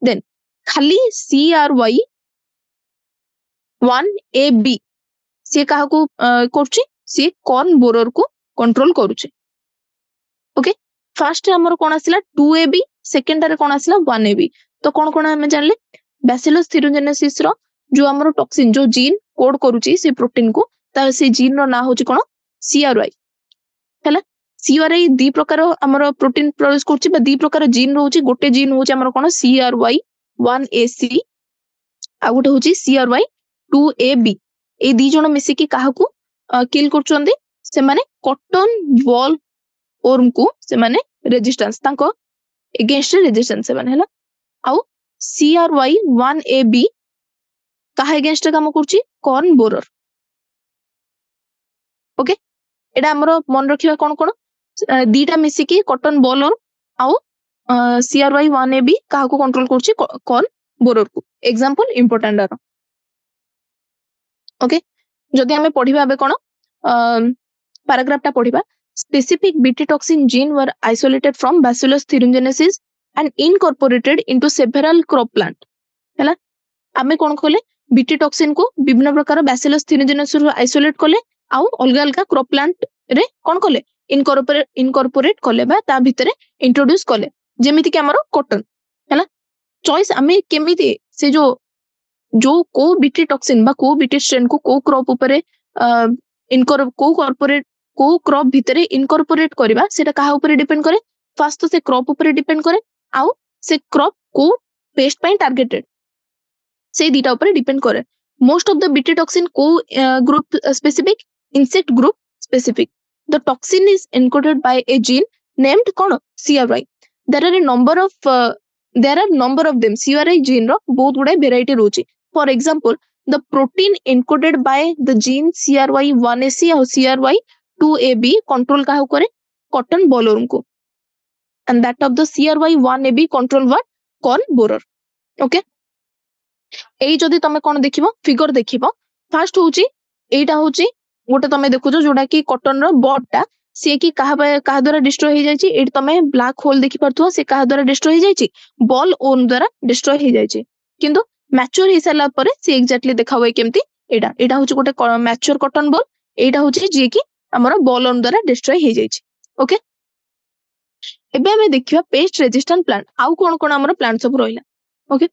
देन खाली CRY1AB से काहा को करची से कॉर्न बोरर को कंट्रोल करूचे ओके फर्स्ट हमर कोन आसिला 2AB सेकंड रे कोन आसिला 1AB तो कोन कोन हम जानले बैसिलस थिरुजेनेसिस रो जो हमर टॉक्सिन जो जीन कोड करूची से प्रोटीन को ता से जीन रो ना होची कोन CRY हैला CRY दी प्रकार हमर प्रोटीन प्रोड्यूस करची बा दी प्रकार जीन रोची गोटे जीन होची हमर कोन CRY1AC आ गोटे होची CRY2AB ए दी जण मिसी की काहा को किल करचंदी से माने कॉटन बॉल वर्म को से माने रेजिस्टेंस तांको अगेंस्ट रेजिस्टेंस से माने हैला आउ CRY1AB काहा अगेंस्ट काम करची कॉर्न बोरर ओके एडा हमरो मन रखिबा कोन कोन दीटा मिसी की कॉटन बॉल वर्म आउ CRY1AB काहा को कंट्रोल करची कॉर्न बोरर को एग्जांपल इंपोर्टेंट आरो ओके जदि हमें पढिबा बे कोन पैराग्राफ टा पढिबा specific BT toxin gene were isolated from Bacillus thuringiensis and incorporated into several crop plant हैला आमे कोन कोले BT toxin को विभिन्न प्रकार Bacillus thuringiensis रो आइसोलेट कोले आउ अलगा अलगा क्रॉप प्लांट रे कोन कोले इनकॉर्पोरेट कोले बा ता भितरे इंट्रोड्यूस कोले जेमिति कि हमरो कॉटन हैला चॉइस आमे केमिति से जो को बीटी टॉक्सिन बा को बीटी स्ट्रेन को क्रॉप ऊपर कॉर्पोरेट को क्रॉप भितरे इनकॉर्पोरेट करबा सेटा काहा ऊपर डिपेंड करे फर्स्ट तो से क्रॉप ऊपर डिपेंड करे आउ से क्रॉप को पेस्ट पई टारगेटेड से दीटा ऊपर डिपेंड करे most of the Bt toxin को group specific insect group specific the toxin is encoded by a gene named कोन CRY there are number of them CRY gene रो बहुत गुडा वेराइटी रोची for example the protein encoded by the gene CRY1AC और CRY2AB control काहे करे cotton bollworm को and that of the CRY1AB control what corn borer okay एई जदि तमे कोन देखिबो फिगर देखिबो फर्स्ट होची एटा होची गोटे तमे देखुजो जोडा की कॉटन रो बॉड टा से की काहा द्वारा डिस्ट्रॉय हो जायछि एट तमे ब्लैक होल देखि परथुवा से काहा द्वारा डिस्ट्रॉय हो जायछि बॉल ओन द्वारा डिस्ट्रॉय हो जायछि किंतु मैच्योर हे साला परे से एक्जेक्टली देखा हुए केमती एटा होची गोटे मैच्योर कॉटन बॉल एटा होची जे की हमर बॉल ओन द्वारा डिस्ट्रॉय हो जायछि ओके एबे हमें देखिबा पेस्ट रेजिस्टेंट प्लांट आउ कोन कोन हमर प्लांट सब रोइला ओके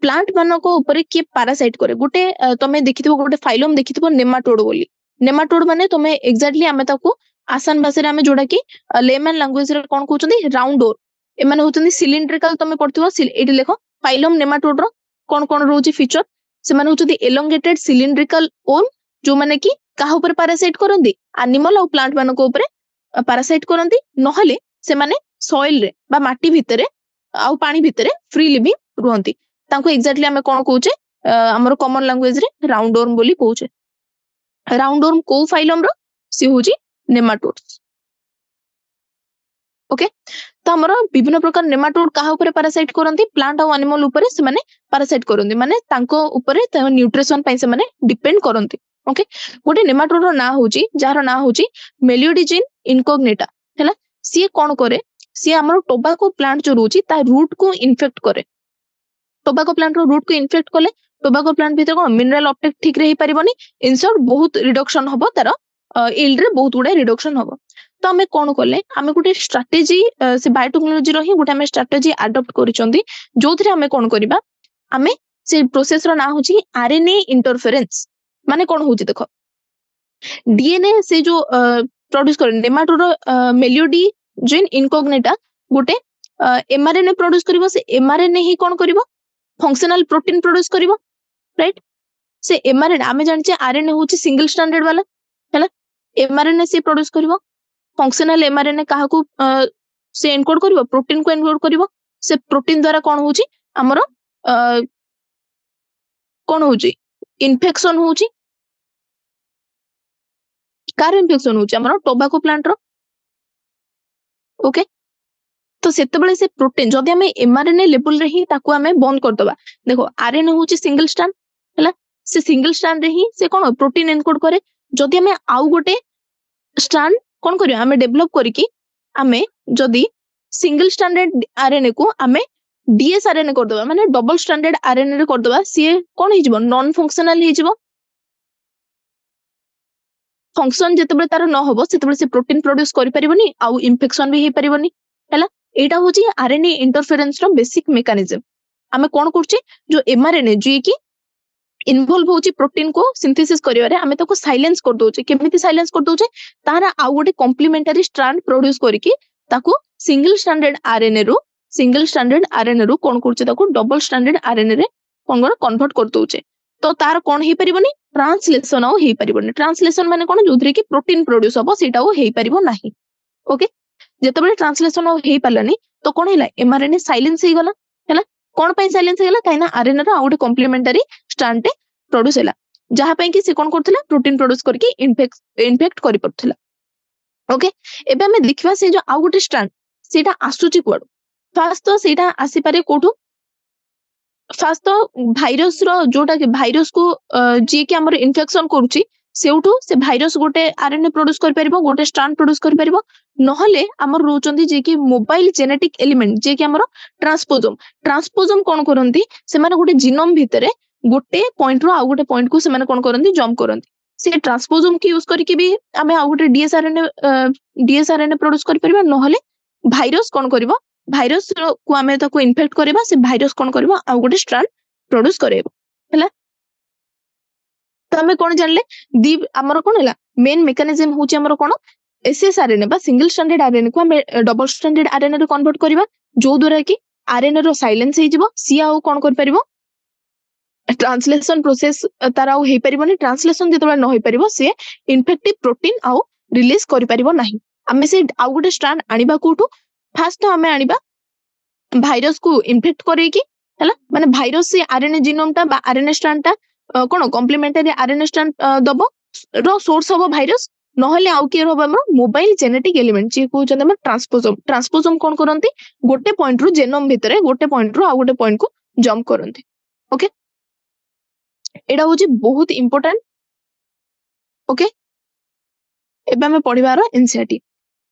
प्लांट मानको ऊपर के पैरासाइट करे गोटे तमे देखिथिबो गोटे फाइलम देखिथिबो नेमाटोड बोली नेमाटोड माने तमे एक्जेक्टली हमें ताको आसान भाषा रे हमें जोडा की लेमन लैंग्वेज रे कोन कहउछंदी राउंड ओर ए माने होछंदी सिलिंड्रिकल तमे पढथिबो एटी लेखो फाइलम नेमाटोड रो कोन कोन रोची फीचर से माने होछंदी एलोंगेटेड सिलिंड्रिकल ओर्म जो माने की काहा ऊपर पैरासाइट करंदी एनिमल और प्लांट मानको ऊपर पैरासाइट करंदी नहले से माने सॉइल रे बा माटी भितरे आ पानी भितरे फ्री लिविंग रहंती तांको एक्जेक्टली हमें कोन कहउचे हमर कॉमन लैंग्वेज रे राउंड ओर्म बोली कहउचे राउंड ओर्म को फाइलम रो से होची नेमाटोड्स ओके तो हमर विभिन्न प्रकार नेमाटोड काहा ऊपर पैरासाइट करंती प्लांट और एनिमल ऊपर से माने पैरासाइट करंती माने तांको ऊपर न्यूट्रिशन पई से माने डिपेंड करंती ओके गोटे नेमाटोड रो ना होची जार ना होची मेलियोडिजिन इनकॉग्निटा हैला सी कोन करे सी हमर टोबाको प्लांट जो रोची ता रूट को इन्फेक्ट करे टोबाको प्लांट रो रूट को इन्फेक्ट कले टोबाको प्लांट भीतर कोन मिनरल अपटेक ठीक रही परिबनी इन शॉर्ट बहुत रिडक्शन हबो तार यील्ड रे बहुत गुडे रिडक्शन हबो तो हमें कौन कले हमें गोटे स्ट्राटेजी से बायोटेक्नोलॉजी रो ही गोटे हमें स्ट्राटेजी अडॉप्ट करिसंती जोथरे हमें कौन करिबा हमें से प्रोसेस रो ना होची आरएनए इंटरफेरेंस माने कौन होची देखो डीएनए से जो प्रोड्यूस कर नेमाटोड मेलियोडिजिन इनकॉग्निटा गोटे एमआरएनए प्रोड्यूस करिवो से एमआरएनए ही कौन करिवो फंक्शनल प्रोटीन प्रोड्यूस करिवो राइट से एमआरएनए आमे जानचे आरएनए होची सिंगल स्ट्रैंडेड वाला हैला एमआरएनए से प्रोड्यूस करिवो फंक्शनल एमआरएनए काहा को से एनकोड करिवो प्रोटीन को एनकोड करिवो से प्रोटीन द्वारा कोन होची हमरो कोन होची इन्फेक्शन होची कार इन्फेक्शन होची हमरो टोबाको प्लांट रो ओके तो सेते बेले से प्रोटीन जदि हमें एमआरएनए लेवल रे ही ताको हमें बंद कर दबा देखो आरएनए होची सिंगल स्ट्रैंड हैला से सिंगल स्ट्रैंड रे ही से कोन प्रोटीन एनकोड करे जदि हमें आउ गोटे स्ट्रैंड कौन करियो हमें डेवलप करिकी हमें जदि सिंगल स्ट्रैंडेड आरएनए को हमें डीएस आरएनए कर दबा माने डबल स्ट्रैंडेड आरएनए रे कर दबा सी कोन हे जिवो नॉन फंक्शनल हे जिवो फंक्शन जेतेबे तार न होबो सेतेबे से प्रोटीन प्रोड्यूस करि परिबनी आउ इन्फेक्शन भी हे परिबनी हैला एटा होची आरएनए इंटरफेरेंस रो बेसिक मेकानिज्म हमें कोन करछि जो एमआरएनए जे की इन्वॉल्व होची प्रोटीन को सिंथेसिस करिवारे हमें ताको साइलेंस कर दोचे केमिति साइलेंस कर दोचे तारा आउ गोटे कॉम्प्लीमेंटरी स्ट्रैंड प्रोड्यूस करिकी ताको सिंगल स्ट्रैंडेड आरएनए रो कोन करचे ताको डबल स्ट्रैंडेड आरएनए रे कोन कन्वर्ट कर दोचे तो तार कोन हे परिबनी ट्रांसलेशन आउ हे परिबनी ट्रांसलेशन माने कोन जोधरे की प्रोटीन प्रोड्यूस हबो सेटा ओ हे परिबो नाही ओके जेतेबेले ट्रांसलेशन आउ हे पालानी तो कोन हैला एमआरएनए साइलेंस हे गला हैला कोन पई साइलेंस हे गला काइना आरएनए रो आउ गोटे कॉम्प्लीमेंटरी स्ट्रैंड टे प्रोड्यूस हैला जहा पई कि से कोन करथिला प्रोटीन प्रोड्यूस करके इन्फेक्ट करि पड़थिला ओके एबे हमें देखबा से जो आउ गोटे स्ट्रैंड सेटा आसुची कोड फास्ट तो सेटा आसी पारे कोठू फास्ट तो भाइरस रो जोटा कि भाइरस को जे कि हमर इन्फेक्शन करूची सेउठू से भाइरस गोटे आरएनए प्रोड्यूस कर परबो गोटे स्ट्रैंड प्रोड्यूस कर परबो नहले हमर रोचंदी जे कि मोबाइल जेनेटिक एलिमेंट जे कि हमर ट्रांसपोजम कोन करंती से माने गोटे जीनोम भितरे गोटे पॉइंट रो आ गोटे पॉइंट को से माने कोन करंती जंप करंती से ट्रांसपोजम की यूज करके भी हमें आ गोटे डीएसआरएनए प्रोड्यूस कर परबो नहले भाइरस कोन करबो भाइरस को हमें ताको इन्फेक्ट करबा से भाइरस कोन करबो आ गोटे स्ट्रैंड प्रोड्यूस करेबो हैला तो हमें कोन जानले दी हमर कोन हैला मेन मेकानिज्म होची हमर कोन एसएसआरएनए बा सिंगल स्ट्रैंडेड आरएनए को हमें डबल स्ट्रैंडेड आरएनए रे कन्वर्ट करबा जो द्वारा कि आरएनए रो साइलेंस हे जिवो सी आ कोन कर परबो ट्रांसलेशन प्रोसेस तारा आउ हे परिबोनी ट्रांसलेशन जेतबे न होई परिबो से इन्फेक्टिव प्रोटीन आउ रिलीज करि परिबो नाही हमें से आउ गोटे स्ट्रैंड आनिबा कोठू फास्ट तो हमें आनिबा भाइरस को इन्फेक्ट करेकी हैला माने भाइरस से आरएनए जीनोम ता बा आरएनए स्ट्रैंड ता कोन कॉम्प्लीमेंटरी आरएनए स्ट्रैंड दबो रो सोर्स होबो भाइरस नहले आउ के होबो हमर मोबाइल जेनेटिक एलिमेंट जे को जंद हमर ट्रांसपोजम कोन करंती गोटे पॉइंट रो जेनोम भितरे गोटे पॉइंट रो आ गोटे पॉइंट को जंप करंती ओके एडा होची बहुत इंपोर्टेंट ओके एबे हमें पढिबार एनसीईआरटी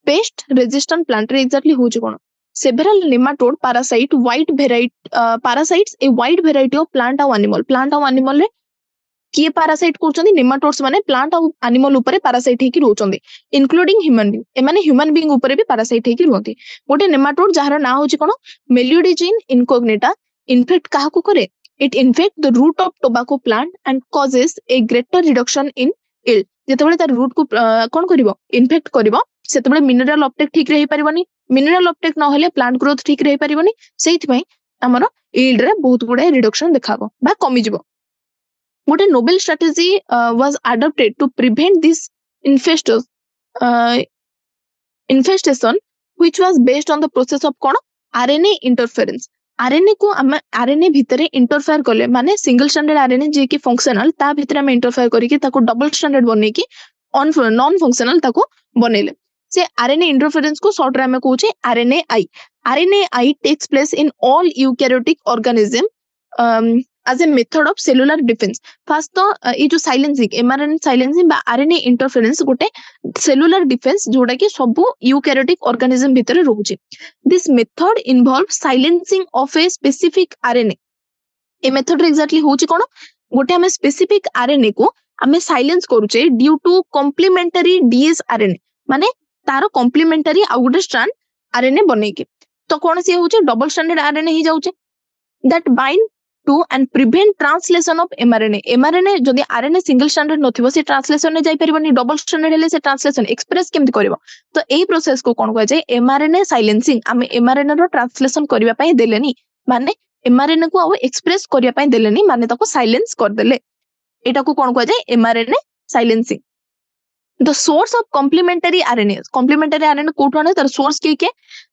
पेस्ट रेजिस्टेंट प्लांट रे एक्जेक्टली होची कोन several nematode parasite parasites a wide variety of plant और animal रे किए parasite करचंदी nematodes माने plant और animal ऊपर parasite हेकी रहउचंदी including human being ए माने human being ऊपर भी parasite हेकी रहउंती गोटे nematode जहार ना होची कोन मेलियोडिजिन इनकॉग्निटा इन्फेक्ट काहा को करे it infect the root of tobacco plant and causes a greater reduction in yield जेतेबेले तार रूट को कोन करिवो इन्फेक्ट करिवो सेतेबेले मिनरल अपटेक ठीक रही परिबनी मिनरल अपटेक न होले प्लांट ग्रोथ ठीक रही परिबनी सेहित पई हमर यील्ड रे बहुत गुडे रिडक्शन देखाबो बा कमी जिवो गोटे novel strategy was adopted to prevent this infestation which was based on the process of कोन आरएनए इंटरफेरेंस आरएनए को आरएनए भितरे इंटरफेयर करले माने सिंगल स्ट्रैंडेड आरएनए जे की फंक्शनल ता भितरे हम इंटरफेयर करिके ताको डबल स्ट्रैंडेड बनेकी नॉन फंक्शनल ताको बनेले से आरएनए इंटरफेरेंस को शॉर्ट रे हमें कहूचे RNAi. RNAi takes place in all eukaryotic organism as a method of cellular defense। First तो ये जो साइलेंसिंग एमआरएनए साइलेंसिंग बा आरएनए इंटरफेरेंस गोटे सेलुलर डिफेंस जोटा कि सब यूकैरियोटिक ऑर्गेनिज्म भितर रहउचे। This method involve silencing of a specific RNA. ए मेथड रे एक्जेक्टली होची कोन गोटे हमें स्पेसिफिक आरएनए को हमें साइलेंस करूचे due to complementary DS RNA माने तारो कॉम्प्लीमेंटरी आ गोटे स्ट्रैंड आरएनए बने के तो कोन से होचे डबल स्ट्रैंडेड आरएनए ही जाउचे that bind to and prevent translation of mRNA. MRNA जदि आरएनए सिंगल स्ट्रैंडेड नथिबो से ट्रांसलेशन ने जाई परिबनी डबल स्ट्रैंडेड हेले से ट्रांसलेशन एक्सप्रेस केमति करबो तो एई प्रोसेस को कोन कहै जाय एमआरएनए साइलेंसिंग। हमें एमआरएनए रो ट्रांसलेशन करबा पई देलेनी माने एमआरएनए को एक्सप्रेस करबा पई देलेनी माने ताको साइलेंस कर देले एटा को कोन कहै जाय mRNA silencing. The source of complementary RNA कोठो आने तर सोर्स के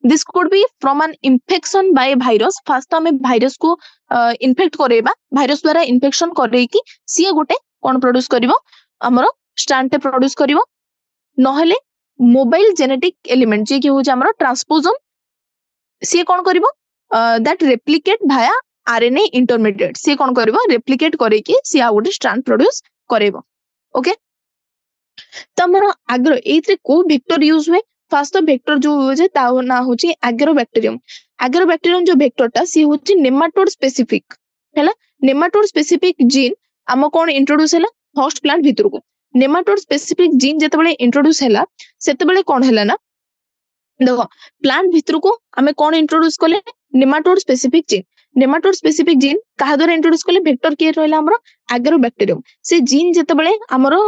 this could be from an infection by virus. Fast तो हमें भाइरस को इन्फेक्ट करेबा भाइरस द्वारा इन्फेक्शन करे कि सी गोटे कोन प्रोड्यूस करिवो हमरो स्ट्रैंड पे प्रोड्यूस करिवो नहले मोबाइल जेनेटिक एलिमेंट जे कि हो जे हमरो ट्रांसपोजोम सी कोन करिवो that replicate via RNA intermediate सी कोन करिवो रेप्लिकेट करे कि सी आ गोटे स्ट्रैंड प्रोड्यूस करेबो। ओके तो हमर आग्रो एथरे को वेक्टर यूज हुए फास्ट वेक्टर जो यूज है ता ना होची एग्रोबैक्टीरियम। एग्रोबैक्टीरियम जो वेक्टरटा सी होची नेमाटोड स्पेसिफिक हैला। नेमाटोड स्पेसिफिक जीन हम कोन इंट्रोड्यूस हैला होस्ट प्लांट भितर को नेमाटोड स्पेसिफिक जीन जते बेले इंट्रोड्यूस हैला सेते बेले कोन हैला ना देखो प्लांट भितर को हमें कोन इंट्रोड्यूस करले nematode specific gene. Nematode specific gene कहा द्वारा इंट्रोड्यूस करले वेक्टर के रहला हमरो एग्रोबैक्टीरियम। से जीन जते बेले हमरो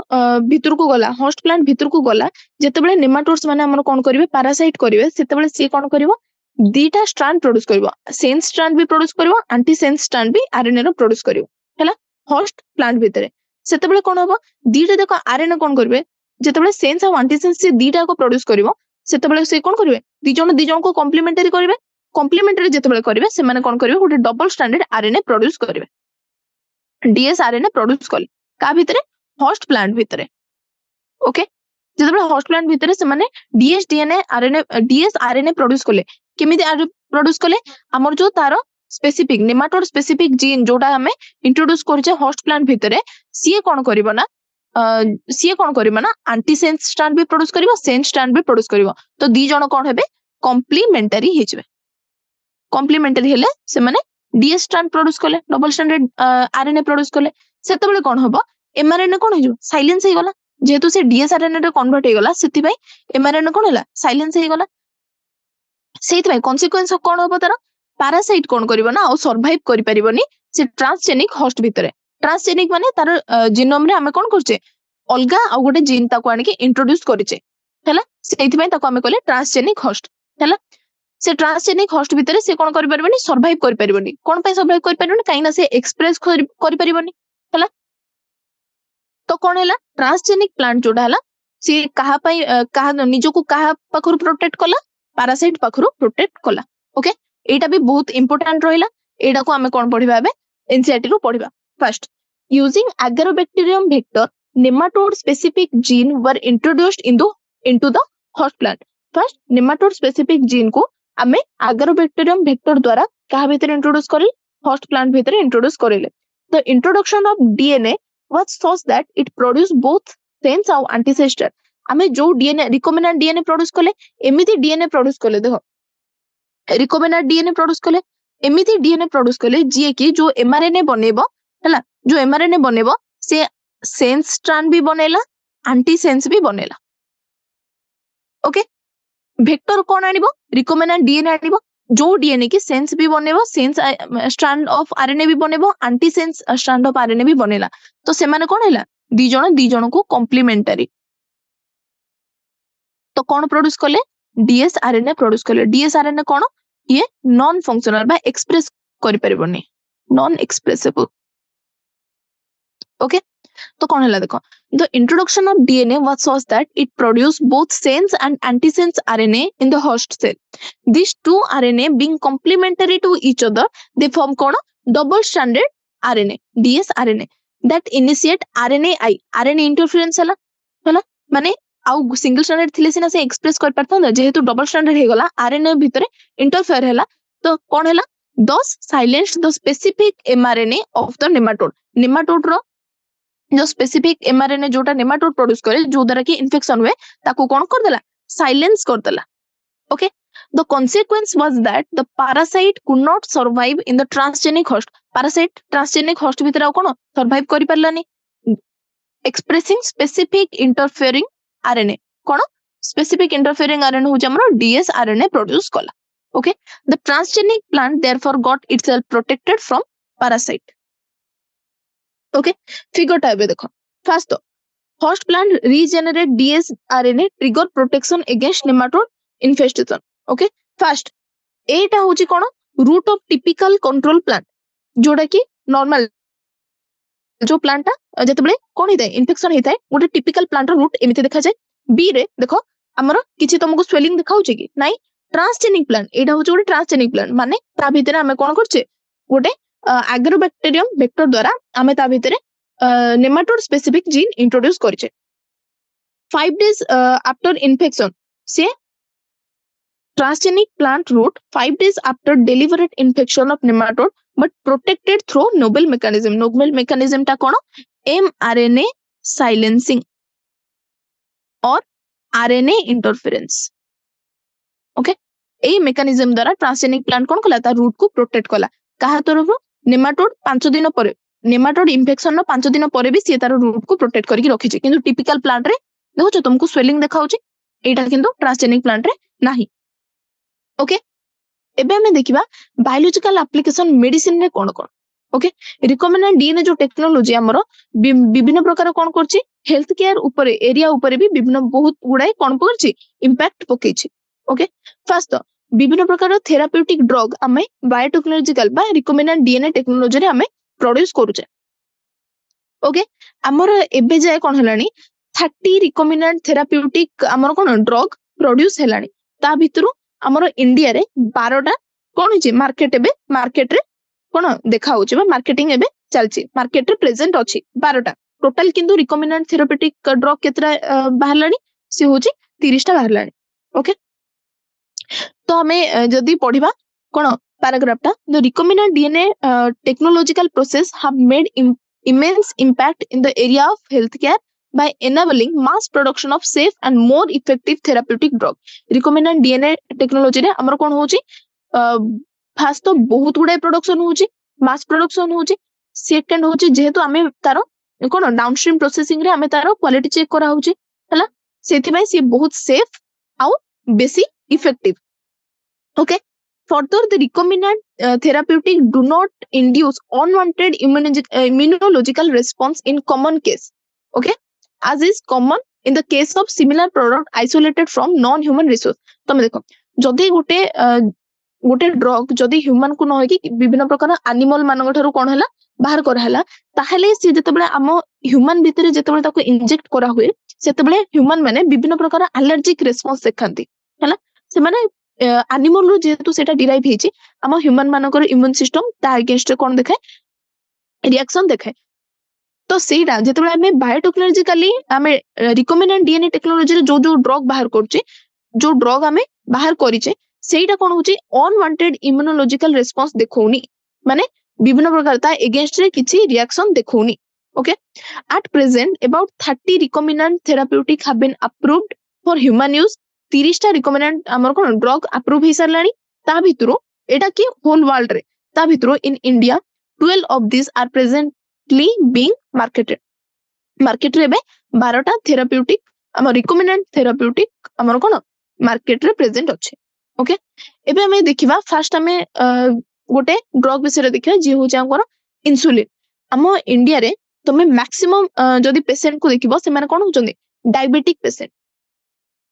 भितर को गला होस्ट प्लांट भितर को गला जते बेले नेमाटोड्स माने हमरो कोन करिवे पैरासाइट करिवे सेते बेले सी कोन करिवो दीटा स्ट्रैंड प्रोड्यूस करिवो सेंस स्ट्रैंड भी प्रोड्यूस करिवो एंटी सेंस स्ट्रैंड भी आरएनए रो प्रोड्यूस करिवो हैला होस्ट प्लांट भितरे। सेते बेले कोन होबो दीटा देखो आरएनए कोन करिवे जते बेले सेंस और एंटी सेंस से दीटा को प्रोड्यूस करिवो सेते बेले से कोन करिवे दी जण को कॉम्प्लीमेंटरी करिवे कॉम्प्लीमेंटरी जते बेले करिवे से माने कोन करिवे गोटे डबल स्टैंडर्ड आरएनए प्रोड्यूस करिवे डीएस आरएनए प्रोड्यूस कले का भितरे होस्ट प्लांट भितरे। ओके जते बेले होस्ट प्लांट भितरे से माने DS DNA RNA DS RNA produce कले केमिति प्रोड्यूस कले हमर जो तारो स्पेसिफिक नेमाटोड स्पेसिफिक जीन जोटा हमें इंट्रोड्यूस करछे होस्ट प्लांट भितरे सी कोन करिवो ना सी कोन करिवो ना एंटी सेंस स्ट्रैंड भी प्रोड्यूस करिवो सेंस स्ट्रैंड भी प्रोड्यूस करिवो तो दी जण कोन हेबे कॉम्प्लीमेंटरी हिजबे। कॉम्प्लीमेंटरी हेले से माने डीएस स्ट्रैंड प्रोड्यूस कले डबल स्टैंडर्ड आरएनए प्रोड्यूस कले सेते बेले कोन होबो एमआरएनए कोन हिजो साइलेंस हे गला जेतु से डीएस आरएनए रे कन्वर्ट हे गला सेति भाई एमआरएनए कोन हला साइलेंस हे गला सेति भाई कॉन्सिक्वेंस कोन होबो तार पैरासाइट कोन करिवो ना और सर्वाइव करि परिबोनी से ट्रांसजेनिक होस्ट भितरे। ट्रांसजेनिक माने तार जीनोम रे हमें कोन करछे अलगा आ गोटे जीन ताको आनि के इंट्रोड्यूस करिचे हैला सेति भाई ताको हमें कहले ट्रांसजेनिक होस्ट हैला। से ट्रांसजेनिक होस्ट भितरे से कोन करि परबनी सर्वाइव करि परबनी कोन पे सर्वाइव करि परबनी काइना से एक्सप्रेस करि परबनी हैला। तो कोन हैला ट्रांसजेनिक प्लांट जोडा हैला से कहा पई कहा निजो को कहा पखरु प्रोटेक्ट कला पैरासाइट पखरु प्रोटेक्ट कला। ओके एटा भी बहुत इंपोर्टेंट रहिला एटा को हमें कोन पढिबा बे एनसीईआरटी रो पढिबा। First using agrobacterium vector nematode specific gene were introduced into the host plant. First nematode specific gene को हमें एग्रोबैक्टीरियम वेक्टर द्वारा कहा भीतर इंट्रोड्यूस करी होस्ट प्लांट भीतर इंट्रोड्यूस करिले। The introduction of DNA was such that it produce both sense और एंटीसेस्टर। हमें जो डीएनए रिकॉम्बिनेंट डीएनए प्रोड्यूस कले एमिति डीएनए प्रोड्यूस कले देखो रिकॉम्बिनेंट डीएनए प्रोड्यूस कले एमिति डीएनए प्रोड्यूस कले जे कि जो एमआरएनए बनेबो हैला जो एमआरएनए बनेबो से सेंस स्ट्रैंड भी बनेला एंटी सेंस भी बनेला। ओके वेक्टर कोन आनिबो रिकॉम्बिनेंट डीएनए आनिबो जो डीएनए की सेंस भी बनेबो सेंस स्ट्रैंड ऑफ आरएनए भी बनेबो anti sense strand of RNA भी बनेला तो से माने कोन हैला दी जण को कॉम्प्लीमेंटरी तो कोन प्रोड्यूस कले डीएस आरएनए प्रोड्यूस कले। डीएस आरएनए कोन ये नॉन फंक्शनल बा एक्सप्रेस करि परिबोनी नॉन एक्सप्रेसेबल। ओके तो कोन हैला देखो the introduction of DNA was such that it produce both sense and antisense RNA in the host cell. This two RNA being complementary to each other they form कोन double standard RNA DS RNA that initiate RNAi RNA interference हैला माने आउ single stranded थिले सिना से express कर परथांदा जेहेतु double stranded हे गला RNA भितरे इंटरफेयर हैला तो कोन हैला thus silence the specific mRNA of the nematode nematode रो जो स्पेसिफिक एमआरएनए जोटा नेमाटोड प्रोड्यूस करे जो द्वारा कि इन्फेक्शन हुए ताको कोन कर देला साइलेंस कर देला okay the consequence was that the parasite could not survive in the transgenic host parasite transgenic host भितर कोन survive करि परलानी expressing specific interfering RNA कोन specific interfering RNA हो हमरो dsRNA produce कला okay the transgenic plant therefore got itself protected from parasite okay figure टा एबे देखो first तो host plant regenerate dsRNA trigger protection against nematode infestation okay first एटा होची कोन root of typical control plant जोडा कि नॉर्मल जो प्लांट जते बेले कोन हिताय इन्फेक्शन हिताय गोटे टिपिकल प्लांट रो रूट एमिते देखा जाय बी रे देखो हमरो किछि तुमको स्वेलिंग देखाउचे कि नाही ट्रांसजेनिक प्लांट एटा होची गोटे ट्रांसजेनिक प्लांट माने ता भितरे हमें कोन करछे गोटे एग्रोबैक्टीरियम वेक्टर द्वारा हमें ता भितरे नेमाटोड स्पेसिफिक जीन इंट्रोड्यूस करछे 5 days आफ्टर इन्फेक्शन से transgenic plant root 5 days after deliberate infection of nematode but protected through novel mechanism ta kono mRNA silencing or RNA interference okay AE mechanism द्वारा transgenic plant कोन कला ता root को protect कला काहा तरफ nematode 5 दिन परे nematode infection न 5 दिन परे भी से तार root को protect करके रखि छै किंतु typical plant रे देखो छ तुमको swelling देखाउची एटा किंतु transgenic plant रे नाही ओके एबे हमें देखिबा बायोलॉजिकल एप्लीकेशन मेडिसिन रे कोन कोन ओके रिकमेंडेड डीएनए जो टेक्नोलॉजी हमरो विभिन्न प्रकार कोन करछि हेल्थ केयर ऊपर एरिया ऊपर भी विभिन्न बहुत गुडाय कोन करछि इंपैक्ट पकेछि ओके फर्स्ट तो विभिन्न प्रकार थेराप्यूटिक ड्रग हमें बायोटेक्नोलॉजिकल बा रिकमेंडेड डीएनए टेक्नोलॉजी रे हमें प्रोड्यूस करूचे ओके हमरो एबे जाय कोन हलानी 30 रिकमेंडेड थेराप्यूटिक हमरो कोन ड्रग प्रोड्यूस हलानी ता भितरु हमरो इंडिया रे 12टा कोन होची मार्केट एबे मार्केट रे कोन देखा होची बा मार्केटिंग एबे चलची मार्केट रे प्रेजेंट अछि 12टा टोटल किंतु रिकमेंडेड थेराप्यूटिक ड्रग केतरा बाहरलानी से होची 30 टा बाहरलानी ओके तो हमें जदी पढिबा कोन पैराग्राफ टा the recommended DNA technological process have made immense impact in the area of healthcare by enabling mass production of safe and more effective therapeutic drug recommended DNA technology रे हमर कोन होची फास्ट तो बहुत गुडे प्रोडक्शन होची mass production होची second होची जेहेतु हमें तारो कोन डाउनस्ट्रीम प्रोसेसिंग रे हमें तारो क्वालिटी चेक करा होची हला सेथि भाई से बहुत सेफ आउ बेसी effective okay further the recommended therapeutic do not induce unwanted immunological response in common case okay as is common in the case of similar product isolated from non-human resource तमे देखो जदी गोटे ड्रग जदी human को न कि विभिन्न प्रकार एनिमल मानक ठारू कोन हला बाहर कर हला ताहेले से जतबेले हम ह्यूमन भितरे जतबेले ताको इंजेक्ट करा हुए सेतबेले ह्यूमन माने विभिन्न प्रकार एलर्जिक रेस्पॉन्स देखंती हला से माने एनिमल रो जेतु सेटा डिराइव हेची हम ह्यूमन मानकर इम्यून सिस्टम ता अगेंस्ट कोन देखाय रिएक्शन देखाय तो सेटा जेतबेले हमें बायोटेक्नोलॉजिकली हमें रिकमेंडेड डीएनए टेक्नोलॉजी रे जो जो ड्रग बाहर करचे जो ड्रग हमें बाहर करिचे सेटा कोन होची अनवांटेड इम्यूनोलॉजिकल रेस्पॉन्स देखौनी माने विभिन्न प्रकार ता अगेंस्ट रे किछि रिएक्शन देखौनी okay at present about 30 recommended therapeutic have been approved for human use 30 टा रिकमेंडेड हमर कोन ड्रग अप्रूव हे सरलानी ता भितरो एटा कि होल वर्ल्ड रे ता भितरो in India 12 of this are presently being market रे बे 12 टा थेराप्यूटिक हम रिकमेंडेड थेराप्यूटिक हमर कोन मार्केट रे प्रेजेंट अछि ओके एबे हमें देखिबा फर्स्ट हमें गोटे ड्रग विषय देखिबा जे हो हमर इंसुलिन हम इंडिया रे तमे मैक्सिमम जदी पेशेंट को देखिबो से माने कोन होचंदी डायबिटिक पेशेंट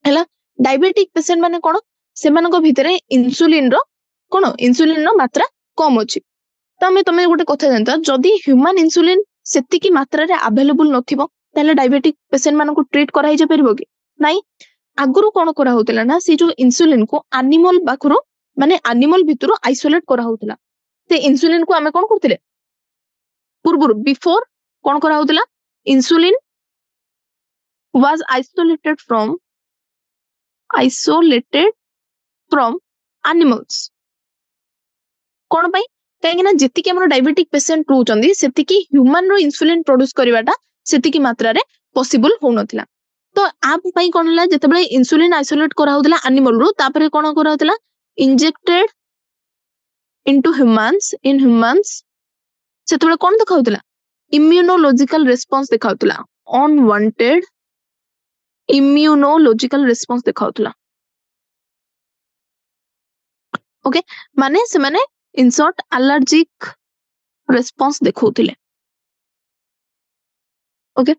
हला डायबिटिक पेशेंट माने कोन से मानको भितरे इंसुलिन रो मात्रा कम अछि त हमें तमे गोटे कथा जानता जदी ह्यूमन इंसुलिन सेति की मात्रा रे अवेलेबल नथिबो ताले डायबिटिक पेशेंट मानको ट्रीट कराई जे परबो कि नाही आगुरु कोन करा होतला ना से जो इंसुलिन को एनिमल बाखरो माने एनिमल भितरो आइसोलेट करा होतला ते इंसुलिन को हमें कोन करथिले पूर्वरु बिफोर कोन करा होतला insulin was isolated from animals. कौन पाई कहीं ना जितकी हमर डायबिटिक पेशेंट रहउचंदी सेतिकी ह्यूमन रो इंसुलिन प्रोड्यूस करिवाटा सेतिकी मात्रा रे पॉसिबल हो नथिला तो आप पाई कोन ला जतबे इंसुलिन आइसोलेट करा होतला एनिमल रो तापरे कोन करा होतला इंजेक्टेड इनटू ह्यूमंस सेतबे कोन देखाउतला इम्यूनोलॉजिकल रिस्पांस देखाउतला अनवांटेड इम्यूनोलॉजिकल रिस्पांस देखाउतला ओके माने से माने इन शॉर्ट एलर्जिक रिस्पांस देखौतिले ओके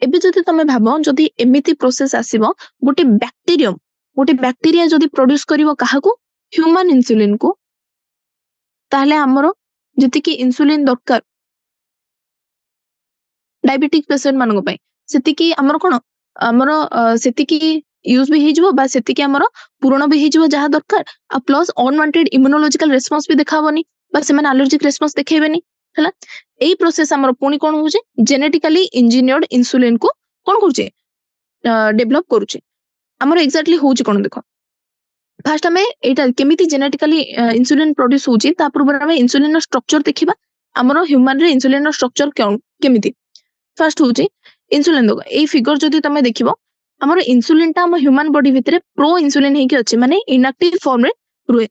एबे जदि तमे भाबो जदि एमिति प्रोसेस आसीबो गोटे बैक्टीरिया जदि प्रोड्यूस करिवो काहाकू ह्यूमन इंसुलिन को ताहले हमरो जति कि इंसुलिन दरकार डायबिटिक पेशेंट मानको पई सेति कि हमरो कोन हमरो सेति कि यूज भी हेजबो बा सेति कि हमरो पूर्ण भी हेजबो जहा दरकार आ प्लस अनवांटेड इम्यूनोलॉजिकल रिस्पांस भी देखाबोनी बा सेमान एलर्जिक रिस्पांस देखेबेनी हला एई प्रोसेस हमरो पुनी कोन होजे जेनेटिकली इंजीनियर्ड इंसुलिन को कोन करजे डेवलप करूचे हमरो एक्जेक्टली होजे कोन देखो फास्ट हमें एटा केमिति जेनेटिकली इंसुलिन प्रोड्यूस होची ता पूर्व हमें इंसुलिन रो स्ट्रक्चर देखिबा हमरो ह्यूमन रे इंसुलिन रो स्ट्रक्चर केमिति फर्स्ट होची इंसुलिन देखो ए फिगर जदि तमे देखिबो हमरो इंसुलिन ता हम ह्यूमन बॉडी भितरे प्रो इंसुलिन हेकी अछि माने इनएक्टिव फॉर्म रे रुए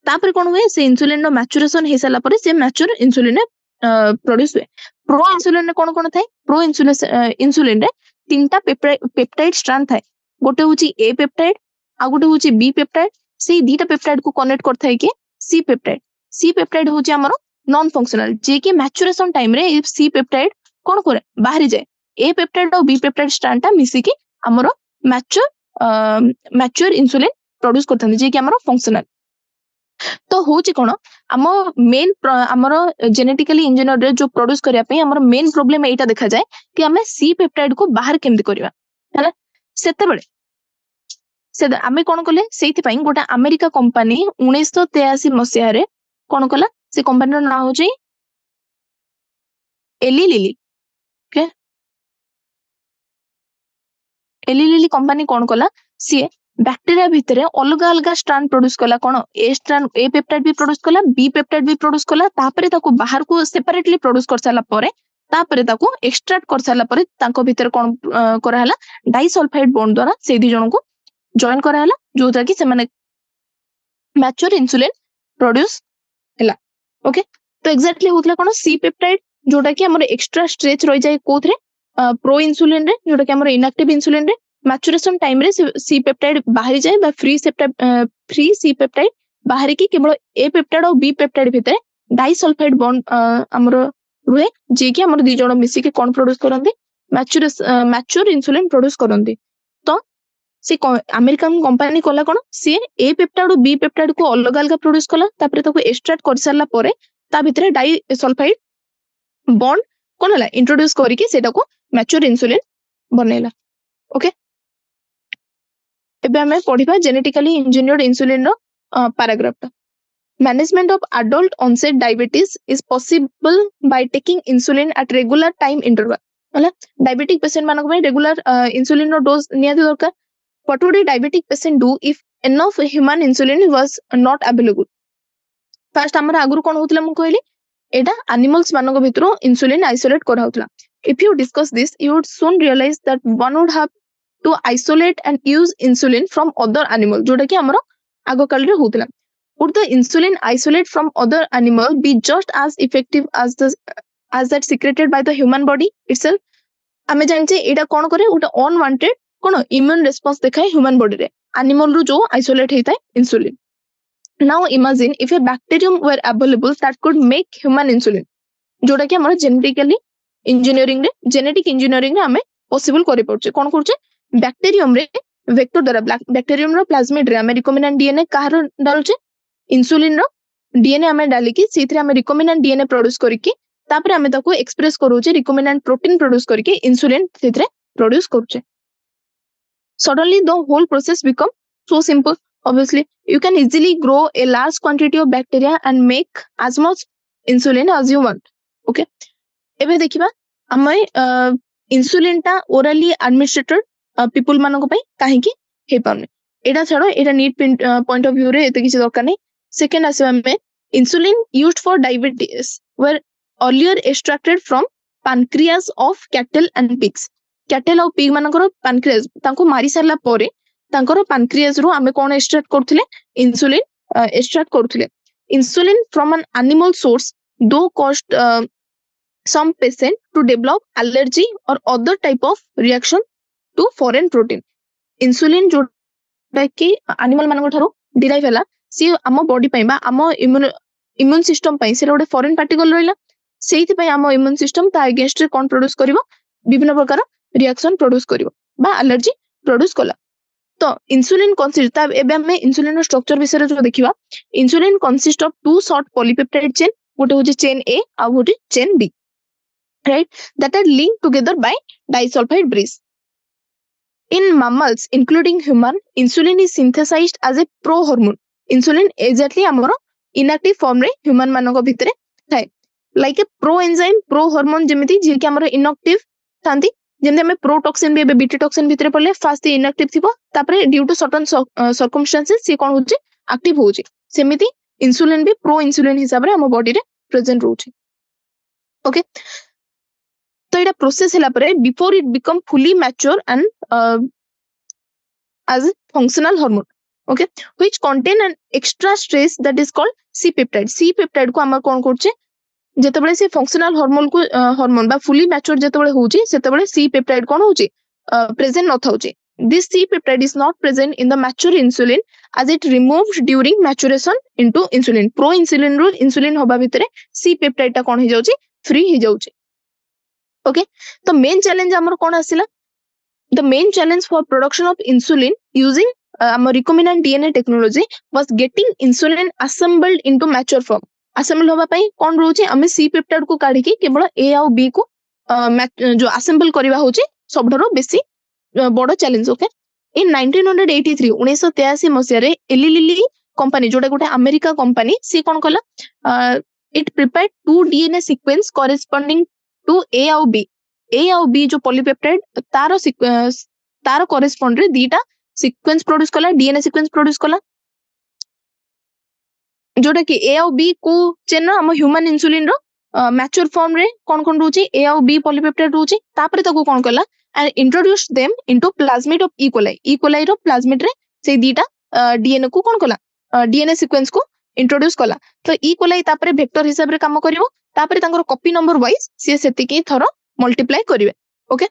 तापर कोन हुए से इंसुलिन रो मैच्योरेशन हे साला परे से मैच्योर इंसुलिन प्रोड्यूस हुए प्रो इंसुलिन रे कोन कोन थाए प्रो इंसुलिन रे तीनटा पेप्टाइड स्ट्रैंड थाए गोटे होची ए पेप्टाइड आ गोटे होची बी पेप्टाइड से दीटा पेप्टाइड को कनेक्ट करथाय कि सी पेप्टाइड होची हमरो नॉन फंक्शनल जे कि मैच्योरेशन टाइम रे सी पेप्टाइड कोन करे बाहरी जाए ए पेप्टाइड और बी पेप्टाइड स्ट्रैंड टा मिसी कि हमरो मैच्योर इंसुलिन प्रोड्यूस करथान जे कि हमरो फंक्शनल तो होची कोन हम मेन हमरो जेनेटिकली इंजीनियर रे जो प्रोड्यूस करिया पे हमरो मेन प्रॉब्लम एटा देखा जाए कि हमें सी पेप्टाइड को बाहर केमति करबा हला सेते बेले से आमे कोन कले सेति पई गोटा अमेरिका कंपनी 1983 मसिया रे कोन कला से कंपनी रो नाम होची Eli Lilly okay Eli Lilly company कोन कला सी बैक्टीरिया भितरे अलग अलग स्ट्रैंड प्रोड्यूस कला कोन ए पेप्टाइड भी प्रोड्यूस कला बी पेप्टाइड भी प्रोड्यूस कला तापरे ताको बाहर को सेपरेटली प्रोड्यूस कर साला परे तापरे ताको एक्सट्रैक्ट कर साला परे ताको भितरे कोन करा हला डाइसल्फाइड बॉन्ड द्वारा से दी जण को जॉइन करा हला जोता कि से माने मैच्योर इंसुलिन प्रोड्यूस हला ओके तो एक्जेक्टली होतला कोन सी पेप्टाइड जोटा कि हमर एक्स्ट्रा स्ट्रेच रहि जाय कोथरे प्रो इंसुलिन रे जोटा कि हमर इनएक्टिव इंसुलिन रे मैच्योरेशन टाइम रे सी पेप्टाइड बाहर जाय बा फ्री सी पेप्टाइड बाहर की केवल ए पेप्टाइड और बी पेप्टाइड भितरे डाइसल्फाइड बॉन्ड हमर रुहे जे कि हमर दी जण मिसी के कोन प्रोड्यूस करंदी मैच्योर इंसुलिन प्रोड्यूस करंदी तो से अमेरिकन कंपनी कला कोन से ए पेप्टाइड और बी पेप्टाइड को अलग अलग प्रोड्यूस कला तापरे ताको एक्सट्रैक्ट कर सारला परे ता भितरे डाइसल्फाइड बॉन्ड कोन हला इंट्रोड्यूस करी के सेटा को मैच्योर इंसुलिन बनेला ओके एबे हमें पढिबा जेनेटिकली इंजीनियर्ड इंसुलिन रो paragraph management of adult onset diabetes is possible by taking insulin at regular time interval हला डायबिटिक पेशेंट मानको में रेगुलर इंसुलिन रो डोज नियादी दरकार what would a diabetic patient do if enough human insulin was not available first हमरा आगुर कोन होतला म कहली एटा एनिमल्स मानको भितरो इंसुलिन आइसोलेट करा होतला if you discuss this you would soon realize that one would have to isolate and use insulin from other animal जोटा कि हमरो आगो काल रे होतला would the insulin isolate from other animal be just as effective as that secreted by the human body itself हमें जानचे एटा कोन करे उटा अनवांटेड कोन इम्यून रिस्पांस देखाय ह्यूमन बॉडी रे एनिमल रो जो आइसोलेट हेताय insulin now imagine if a bacterium were available that could make human insulin जोटा कि हमर जेनेटिक इंजीनियरिंग रे हमें पॉसिबल करि पड़छे कोन करछे बैक्टीरियम रे वेक्टर द्वारा बैक्टीरियम रो प्लाज्मिड रे हमें रिकॉम्बिनेंट डीएनए काहर डालछे इंसुलिन रो डीएनए हमें डाली कि सेथरे हमें रिकॉम्बिनेंट डीएनए प्रोड्यूस करि कि तापर हमें ताको एक्सप्रेस करूचे रिकॉम्बिनेंट प्रोटीन प्रोड्यूस करके इंसुलिन सेथरे प्रोड्यूस करूचे suddenly the whole process become so simple obviously you can easily grow a large quantity of bacteria and make as much insulin as you want okay एबे देखिबा हमें insulin ता orally administrated people मानक कहीं हे पाउनी एटा छाड़ एटा NEET point of view रे एते किसी दरकार नहीं। सेकेंड आसवा में insulin used for diabetes were earlier extracted from pancreas of cattle and pigs। Cattle और पिग मानकर pancreas तांको मारी सारला परे तांकर pancreas रो आमे कोन एक्सट्रैक्ट करथले इंसुलिन एक्सट्रैक्ट करथले। Insulin from an animal source do cost some patient to develop allergy or other type of reaction to foreign protein। Insulin जो कि एनिमल मानक ठारो डिराइव हला सी आम बॉडी पई बा आम इम्यून सिस्टम पई से गोटे फॉरेन पार्टिकल रहला सेहिति पई आम इम्यून सिस्टम ता अगेंस्ट रे कोन प्रोड्यूस करिवो विभिन्न प्रकार रिएक्शन प्रोड्यूस करिवो बा एलर्जी प्रोड्यूस कला। तो इंसुलिन कंसिस्ट एबे हम इंसुलिन रो स्ट्रक्चर विषय जो देखिबा insulin consist of two short polypeptide chain गोटे होची चेन ए आ गोटे chain B right that are linked together by disulfide bridge। In mammals including human insulin is synthesized as a prohormone। insulin exactly amaro inactive form रे human मानक भितरे थाए like a proenzyme prohormone जेमिति जे कि amaro inactive थांती जेमते हमें protoxin भी beta toxin भितरे पड़ले fast inactive थिबो तापरे ड्यू टू सर्टेन सर्कमस्टेंसेस से कोन होची एक्टिव होची सेमिति इंसुलिन भी प्रो इंसुलिन हिसाब रे हम बॉडी रे प्रेजेंट रोची। ओके तो इटा प्रोसेस हला परे before it become fully mature and as a functional hormone okay which contain an extra stress that is called c peptide। c peptide को हम कोन करछे जेतेबेले से फंक्शनल हार्मोन को हार्मोन बा फुली मैच्योर जेतेबेले होची सेतेबेले c peptide कोन होची प्रेजेंट न थाउची। this c peptide is not present in the mature insulin as it removed during maturation into insulin। pro insulin row insulin होबा भितरे c peptide ता कोन हे जाउची free हे जाउची। ओके तो मेन चैलेंज हमर कोन आसिला the main challenge for production of insulin using recombinant DNA technology was getting insulin assembled into mature form। assemble होबा पई कोन रोची हमें c peptide को काढी के केवल a और b को जो assemble करबा होची सबडरो बेसी बड़ चैलेंज। ओके इन 1983 1983 मसिया रे एली लिली कंपनी जोटा गोटे अमेरिका कंपनी सी कोन कला it prepared to DNA sequence corresponding to A और बी जो पॉलीपेप्टाइड तार कॉरेस्पोंड रे दीटा सीक्वेंस प्रोड्यूस कला डीएनए सीक्वेंस प्रोड्यूस कला जोटा कि ए और बी को चेन हम ह्यूमन इंसुलिन रो मैच्योर फॉर्म रे कोन कोन रोची ए और बी पॉलीपेप्टाइड रोची तापरे ताको कोन कला and introduce them into plasmid of E coli रो प्लाज्मिड रे से दीटा डीएनए को कोन कला डीएनए सीक्वेंस को इंट्रोड्यूस कला। तो ई कोलाई तापरे वेक्टर हिसाब रे काम करिवो तापरे तांकर कॉपी नंबर वाइज से सेतिकी थरो मल्टीप्लाई करिवे। ओके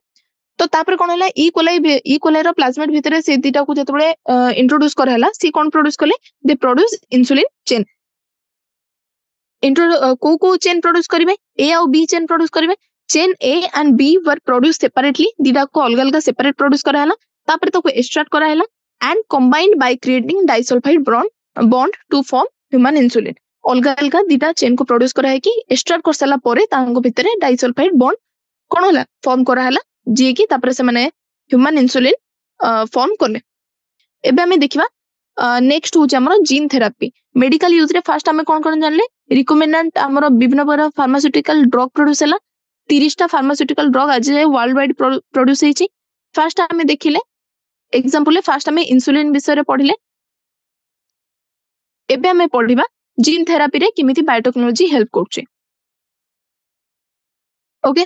तो तापर कोन हला ई कोलाई रो प्लाज्मिड भितरे से दीटा को जतबे इंट्रोड्यूस करहला सी कोन प्रोड्यूस कले दे प्रोड्यूस इंसुलिन चेन को चेन प्रोड्यूस करिवे ए और बी चेन प्रोड्यूस करिवे चेन ए एंड बी वर प्रोड्यूस सेपरेटली दीटा को अलग अलग सेपरेट प्रोड्यूस करहला तापर तो को एक्सट्रैक्ट करहला and combined by creating disulphide bond to form human insulin. अलग अलग दीटा चेन को प्रोड्यूस करा है कि एक्सट्रैक्ट कर साला परे तांको भितरे डाइसल्फाइड बॉन्ड कोन होला फॉर्म करा हला जे कि तापर से माने ह्यूमन इंसुलिन फॉर्म करले। एबे हमें देखिबा नेक्स्ट होचे हमर जीन थेरापी मेडिकल यूज रे फर्स्ट हमें कोन कोन जानले रिकमेंडेंट हमर विभिन्न प्रकार फार्मास्यूटिकल ड्रग प्रोड्यूस हला 30 टा फार्मास्यूटिकल ड्रग आज वर्ल्ड वाइड प्रोड्यूस हेची। फर्स्ट हमें देखिले एग्जांपल फर्स्ट हमें इंसुलिन विषय रे पढिले एबे हमें पढिबा जीन थेरापी रे किमिति बायोटेक्नोलॉजी हेल्प करछे। ओके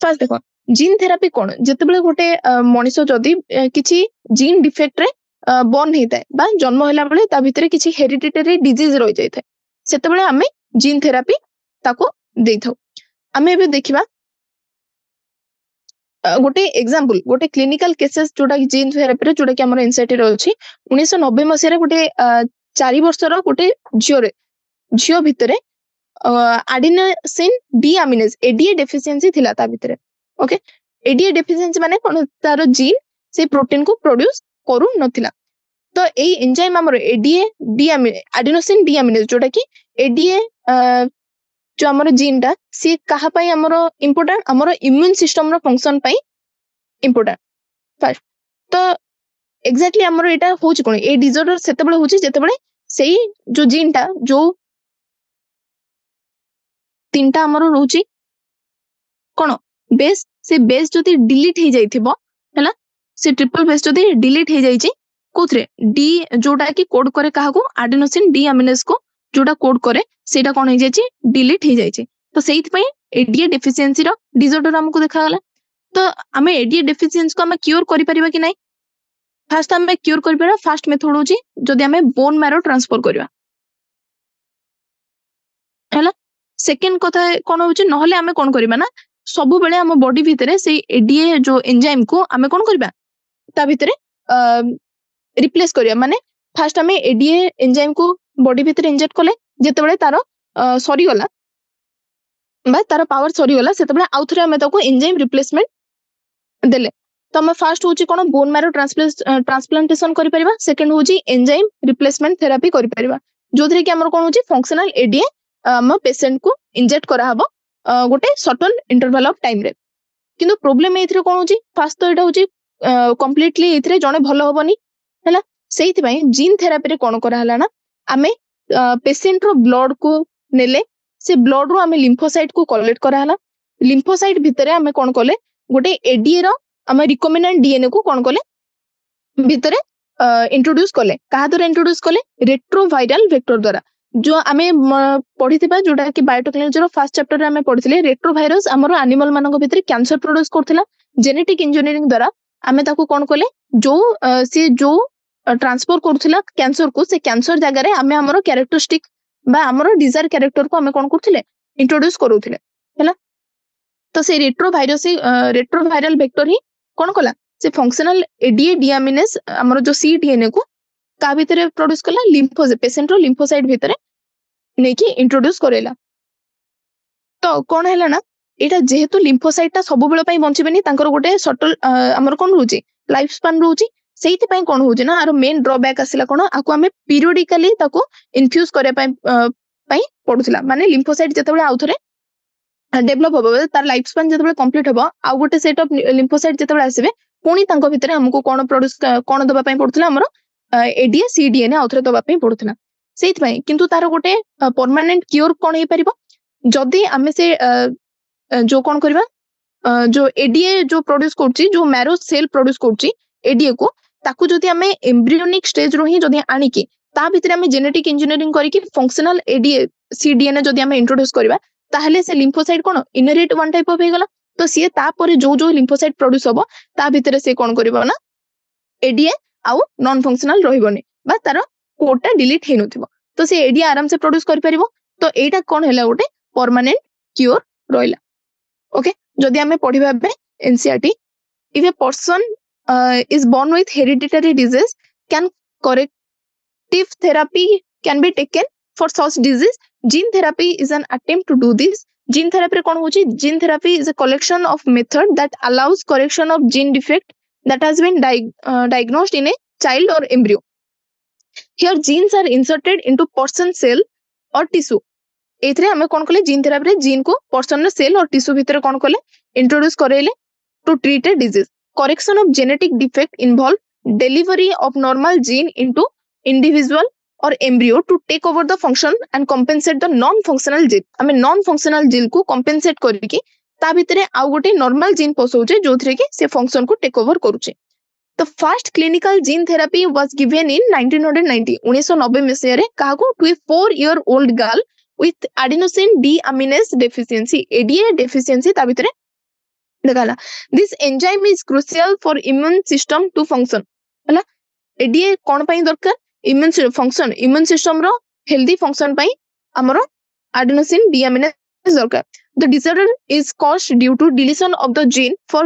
फर्स्ट देखो जीन थेरापी कोन जेतेबेले गोटे मनिष जदी किछि जीन डिफेक्ट रे बॉर्न हेता बा जन्म होला बेले ता भितरे किछि हेरिडिटरी डिजीज रहि जाय थाए सेतेबेले हमें जीन थेरापी ताको देथौ। हमें भी देखिबा गोटे एग्जांपल गोटे क्लिनिकल केसेस जोटा जीन थेरापी रे जोटा कि हमर इनसाइट रे अछि 1990 मसिया रे गोटे 4 वर्षर गोटे झियो भितरे एडिनोसिन डीअमीनेज एडीए डेफिशिएंसी थिला ता भितरे। ओके एडीए डेफिशिएंसी माने कोन तार जीन से प्रोटीन को प्रोड्यूस करू नथिला तो एई एंजाइम हमर एडीए एडिनोसिन डीअमीनेज जोटा कि एडीए जो हमर जीन टा सी कहा पई हमर इंपोर्टेंट हमर इम्यून सिस्टम रो फंक्शन पई इंपोर्टेंट फर्स्ट तो एग्जैक्टली हमर एटा होची कोन ए डिसऑर्डर सेतेबेले होची जेतेबेले सेई जो जीन टा जो तीनटा हमर रोची कोन बेस से बेस जति डिलीट हे जाइथिबो हला से ट्रिपल बेस जदि डिलीट हो जाइए कोथरे डी जोटा कि कोड करे काहाको एडेनोसिन डी अमीनेज को जोटा कोड करे सेटा कोन हो जाइए डिलीट हो जाइए तो सेइथ पई एडीए डेफिशिएंसी रो डिसऑर्डर हमको देखा गला तो आमे एडीए डेफिशिएंसी को आमे क्योर करि परिबा कि नै फास्ट आमे क्योर करि परिबा फास्ट मेथड होची जदि आमे बोन मैरो ट्रांसफर करबा हैला सेकंड कथा कोन होची नहले आमे कोन करबा ना सब बेले हम बॉडी भितरे से एडीए जो एंजाइम को आमे कोन करबा ता भितरे रिप्लेस करिया माने फास्ट आमे एडीए एंजाइम को बॉडी भितरे इंजेक्ट कले जेते बेले तारो सरी गला बा तार पावर सरी गला सेते बेले आउथरे आमे ताको एंजाइम रिप्लेसमेंट देले तो आमे फास्ट होची कोन बोन मैरो ट्रांसप्लांटेशन करि परिबा सेकंड होची एंजाइम रिप्लेसमेंट थेरेपी करि परिबा जोथरे कि हमर कोन होची फंक्शनल एडीए हम पेशेंट को इंजेक्ट करा हबो गोटे सर्टेन इंटरवल ऑफ टाइम रे किंतु प्रॉब्लम एथरे कोन होची फास्ट तो एटा होची कंप्लीटली एथरे जणे भलो होबनी हैला सेइथि पई जीन थेरेपी रे कोन करा हला ना आमे पेशेंट रो ब्लड को नेले से ब्लड रो आमे लिम्फोसाइट को कलेक्ट करा हला लिम्फोसाइट भितरे आमे कोन कले गोटे एडीए रो आमे रिकॉम्बिनेंट डीएनए को कोन कले भितरे इंट्रोड्यूस कले कहा द्वारा इंट्रोड्यूस कले रेट्रोवायरल वेक्टर द्वारा जो आमे पढिथिबा जोटा कि बायोटेक्नोलॉजी रो फर्स्ट चैप्टर रे आमे पढिथिले रेट्रोवायरस हमरो एनिमल मानको भितरे कैंसर प्रोड्यूस करथिला जेनेटिक इंजीनियरिंग द्वारा आमे ताको कोन कले जो से जो ट्रांसफर करथिला कैंसर को से कैंसर जगह रे आमे हमरो कैरेक्टरिस्टिक बा हमरो डिजायर कैरेक्टर को आमे कोन करथिले इंट्रोड्यूस करूथिले हैला तो से रेट्रोवायरल वेक्टर ही कोन कला से फंक्शनल एडीए डीएमिनेज हमरो जो सी डीएनए को का भितरे प्रोड्यूस कला लिम्फोसाइट पेशेंट रो लिम्फोसाइट भितरे नेकी इंट्रोड्यूस करेला तो कोन हैला ना एटा जेहेतु लिम्फोसाइट ता सब बेले पई बंचिबेनी तांकर गोटे सटल हमर कोन रहउची लाइफ स्पान रहउची सेइति पई कोन होउची ना आरो मेन ड्रॉबैक आसिला कोन आकु हमें पीरियडिकली ताको इन्फ्यूज करे पई पडुथिला माने लिम्फोसाइट जतबे आउथरे डेवलप होबो तार लाइफ स्पान जतबे कंप्लीट होबो आ गोटे सेट ऑफ लिम्फोसाइट जतबे आसीबे पुनी तांको भितरे हमको कोन प्रोड्यूस कोन दबा पई पडुथिला हमरो एडीए सीडीएनए आउथरे दबा पई पडुथिला सेइति पई किंतु तार गोटे परमानेंट क्योर कोन हे परिबो जदी हमें से जो कोन करबा जो एडीए जो प्रोड्यूस करची जो मैरो सेल प्रोड्यूस करची एडीए को ताकू जदी हमें एम्ब्रियोनिक स्टेज रो ही जदी आनी की ता भितरे हमें जेनेटिक इंजीनियरिंग करी की फंक्शनल एडीए सीडीएनए जदी हमें इंट्रोड्यूस करबा ताहले से लिम्फोसाइट कोन इनहेरिट वन टाइप ऑफ हे गला तो सी ता परे जो जो लिम्फोसाइट प्रोड्यूस होबो ता भितरे से कोन करबो ना एडीए आउ नॉन फंक्शनल रहिबोनी बा तार कोडटा डिलीट हे नथिबो तो से एडीए आराम से प्रोड्यूस कर परिबो तो एटा कोन हैला गोटे परमानेंट क्योर रोइला ओके जदी हमें पढिबा बे NCERT if a person is born with hereditary disease can corrective therapy can be taken for such disease gene therapy is an attempt to do this gene therapy kon hochi gene therapy is a collection of method that allows correction of gene defect that has been diagnosed in a child or embryo here genes are inserted into person cell or tissue एथरे हमें कोन कले gene therapy रे gene को person रे cell और tissue भितर कोन कले इंट्रोड्यूस करेले to treat a disease correction of genetic defect involve delivery of normal gene into individual or embryo to take over the function and compensate the non-functional gene हमें non-functional gene को compensate करिके ता भितरे आ गोटे normal gene पसौचे जोथरे के से function को take over करूचे The first clinical gene therapy was given in 1990 1990 मसिया रे काको to a 4-year-old girl with adenosine deaminase deficiency ADA deficiency ता भितरे देखला this enzyme is crucial for immune system to function हला ADA कोन पई दरकार immune system रो healthy function पई हमरो adenosine deaminase दरकार the disorder is caused due to deletion of the gene for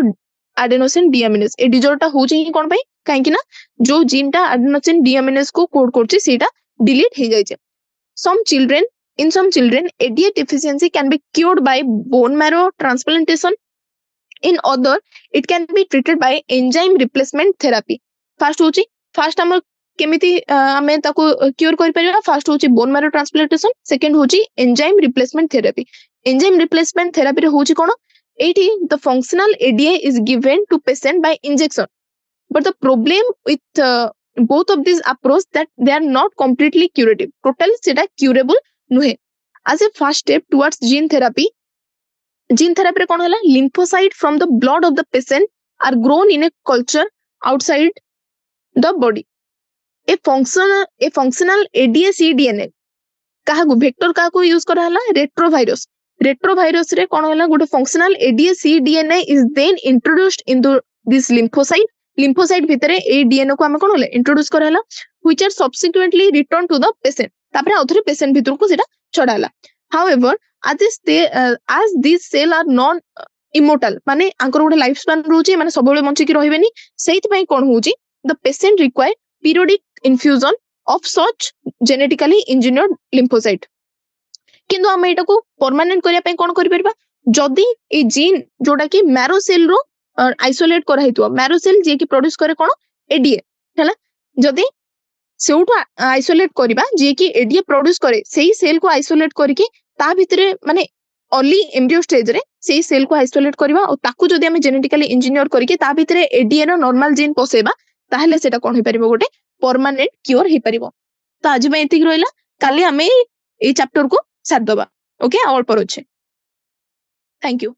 adenosine deaminase A disorder ता होची ही कोन पई काहे कि ना जो जीन ता adenosine deaminase को कोड करची सेटा डिलीट हे जाय छै in some children ADA deficiency can be cured by bone marrow transplantation in other it can be treated by enzyme replacement therapy first हमर केमिति हमें ताको क्योर कर परिबा फर्स्ट होची बोन मैरो ट्रांसप्लांटेशन सेकंड होची एंजाइम रिप्लेसमेंट थेरेपी रे होची कोन एटी the functional ADA is given to patient by injection but the problem with both of these approach that they are not completely curative total सेटा curable नुहे as a first step towards gene therapy रे कोन होला lymphocyte from the blood of the patient are grown in a culture outside the body. A functional ADA-C DNA काहाकू vector काहाकू use करा हला retrovirus. Retrovirus रे कोन हला गोटे functional ADA-C DNA is then introduced into this lymphocyte. Lymphocyte भितरे ए डीएनए को हमें कोन हला इंट्रोड्यूस करा हला which are subsequently return to the patient. तापरे आउथरे पेशेंट भितर को सेटा छडा हला. However as these cell are non immortal माने आंकर गोटे लाइफ स्पान रहउची माने सबले बंची की रहबेनी सेहित पई कोन होउची the patient require periodic infusion of such genetically engineered lymphocyte. किंतु हम एटा को परमानेंट करिया पई कोन करि परबा जदी ए जीन जोटा कि मैरो सेल रो आइसोलेट करा हितो मैरो सेल जे कि प्रोड्यूस करे कोन एडीए हैला जदी सेउटो आइसोलेट करिबा जे कि एडीए प्रोड्यूस करे सेही सेल को आइसोलेट करके ता भितरे माने अर्ली एम्ब्रियो स्टेज रे सेही सेल को आइसोलेट करबा और ताकू जदी हम जेनेटिकली इंजीनियर करके ता भितरे एडीए रो नॉर्मल जीन पसेबा ताहले सेटा कोन हे परिबो गोटे परमानेंट क्योर हे परिबो. तो आज में एतिक रहला काली हमें ए चैप्टर को साथ दबा. ओके ऑल पर अच्छे. Thank you.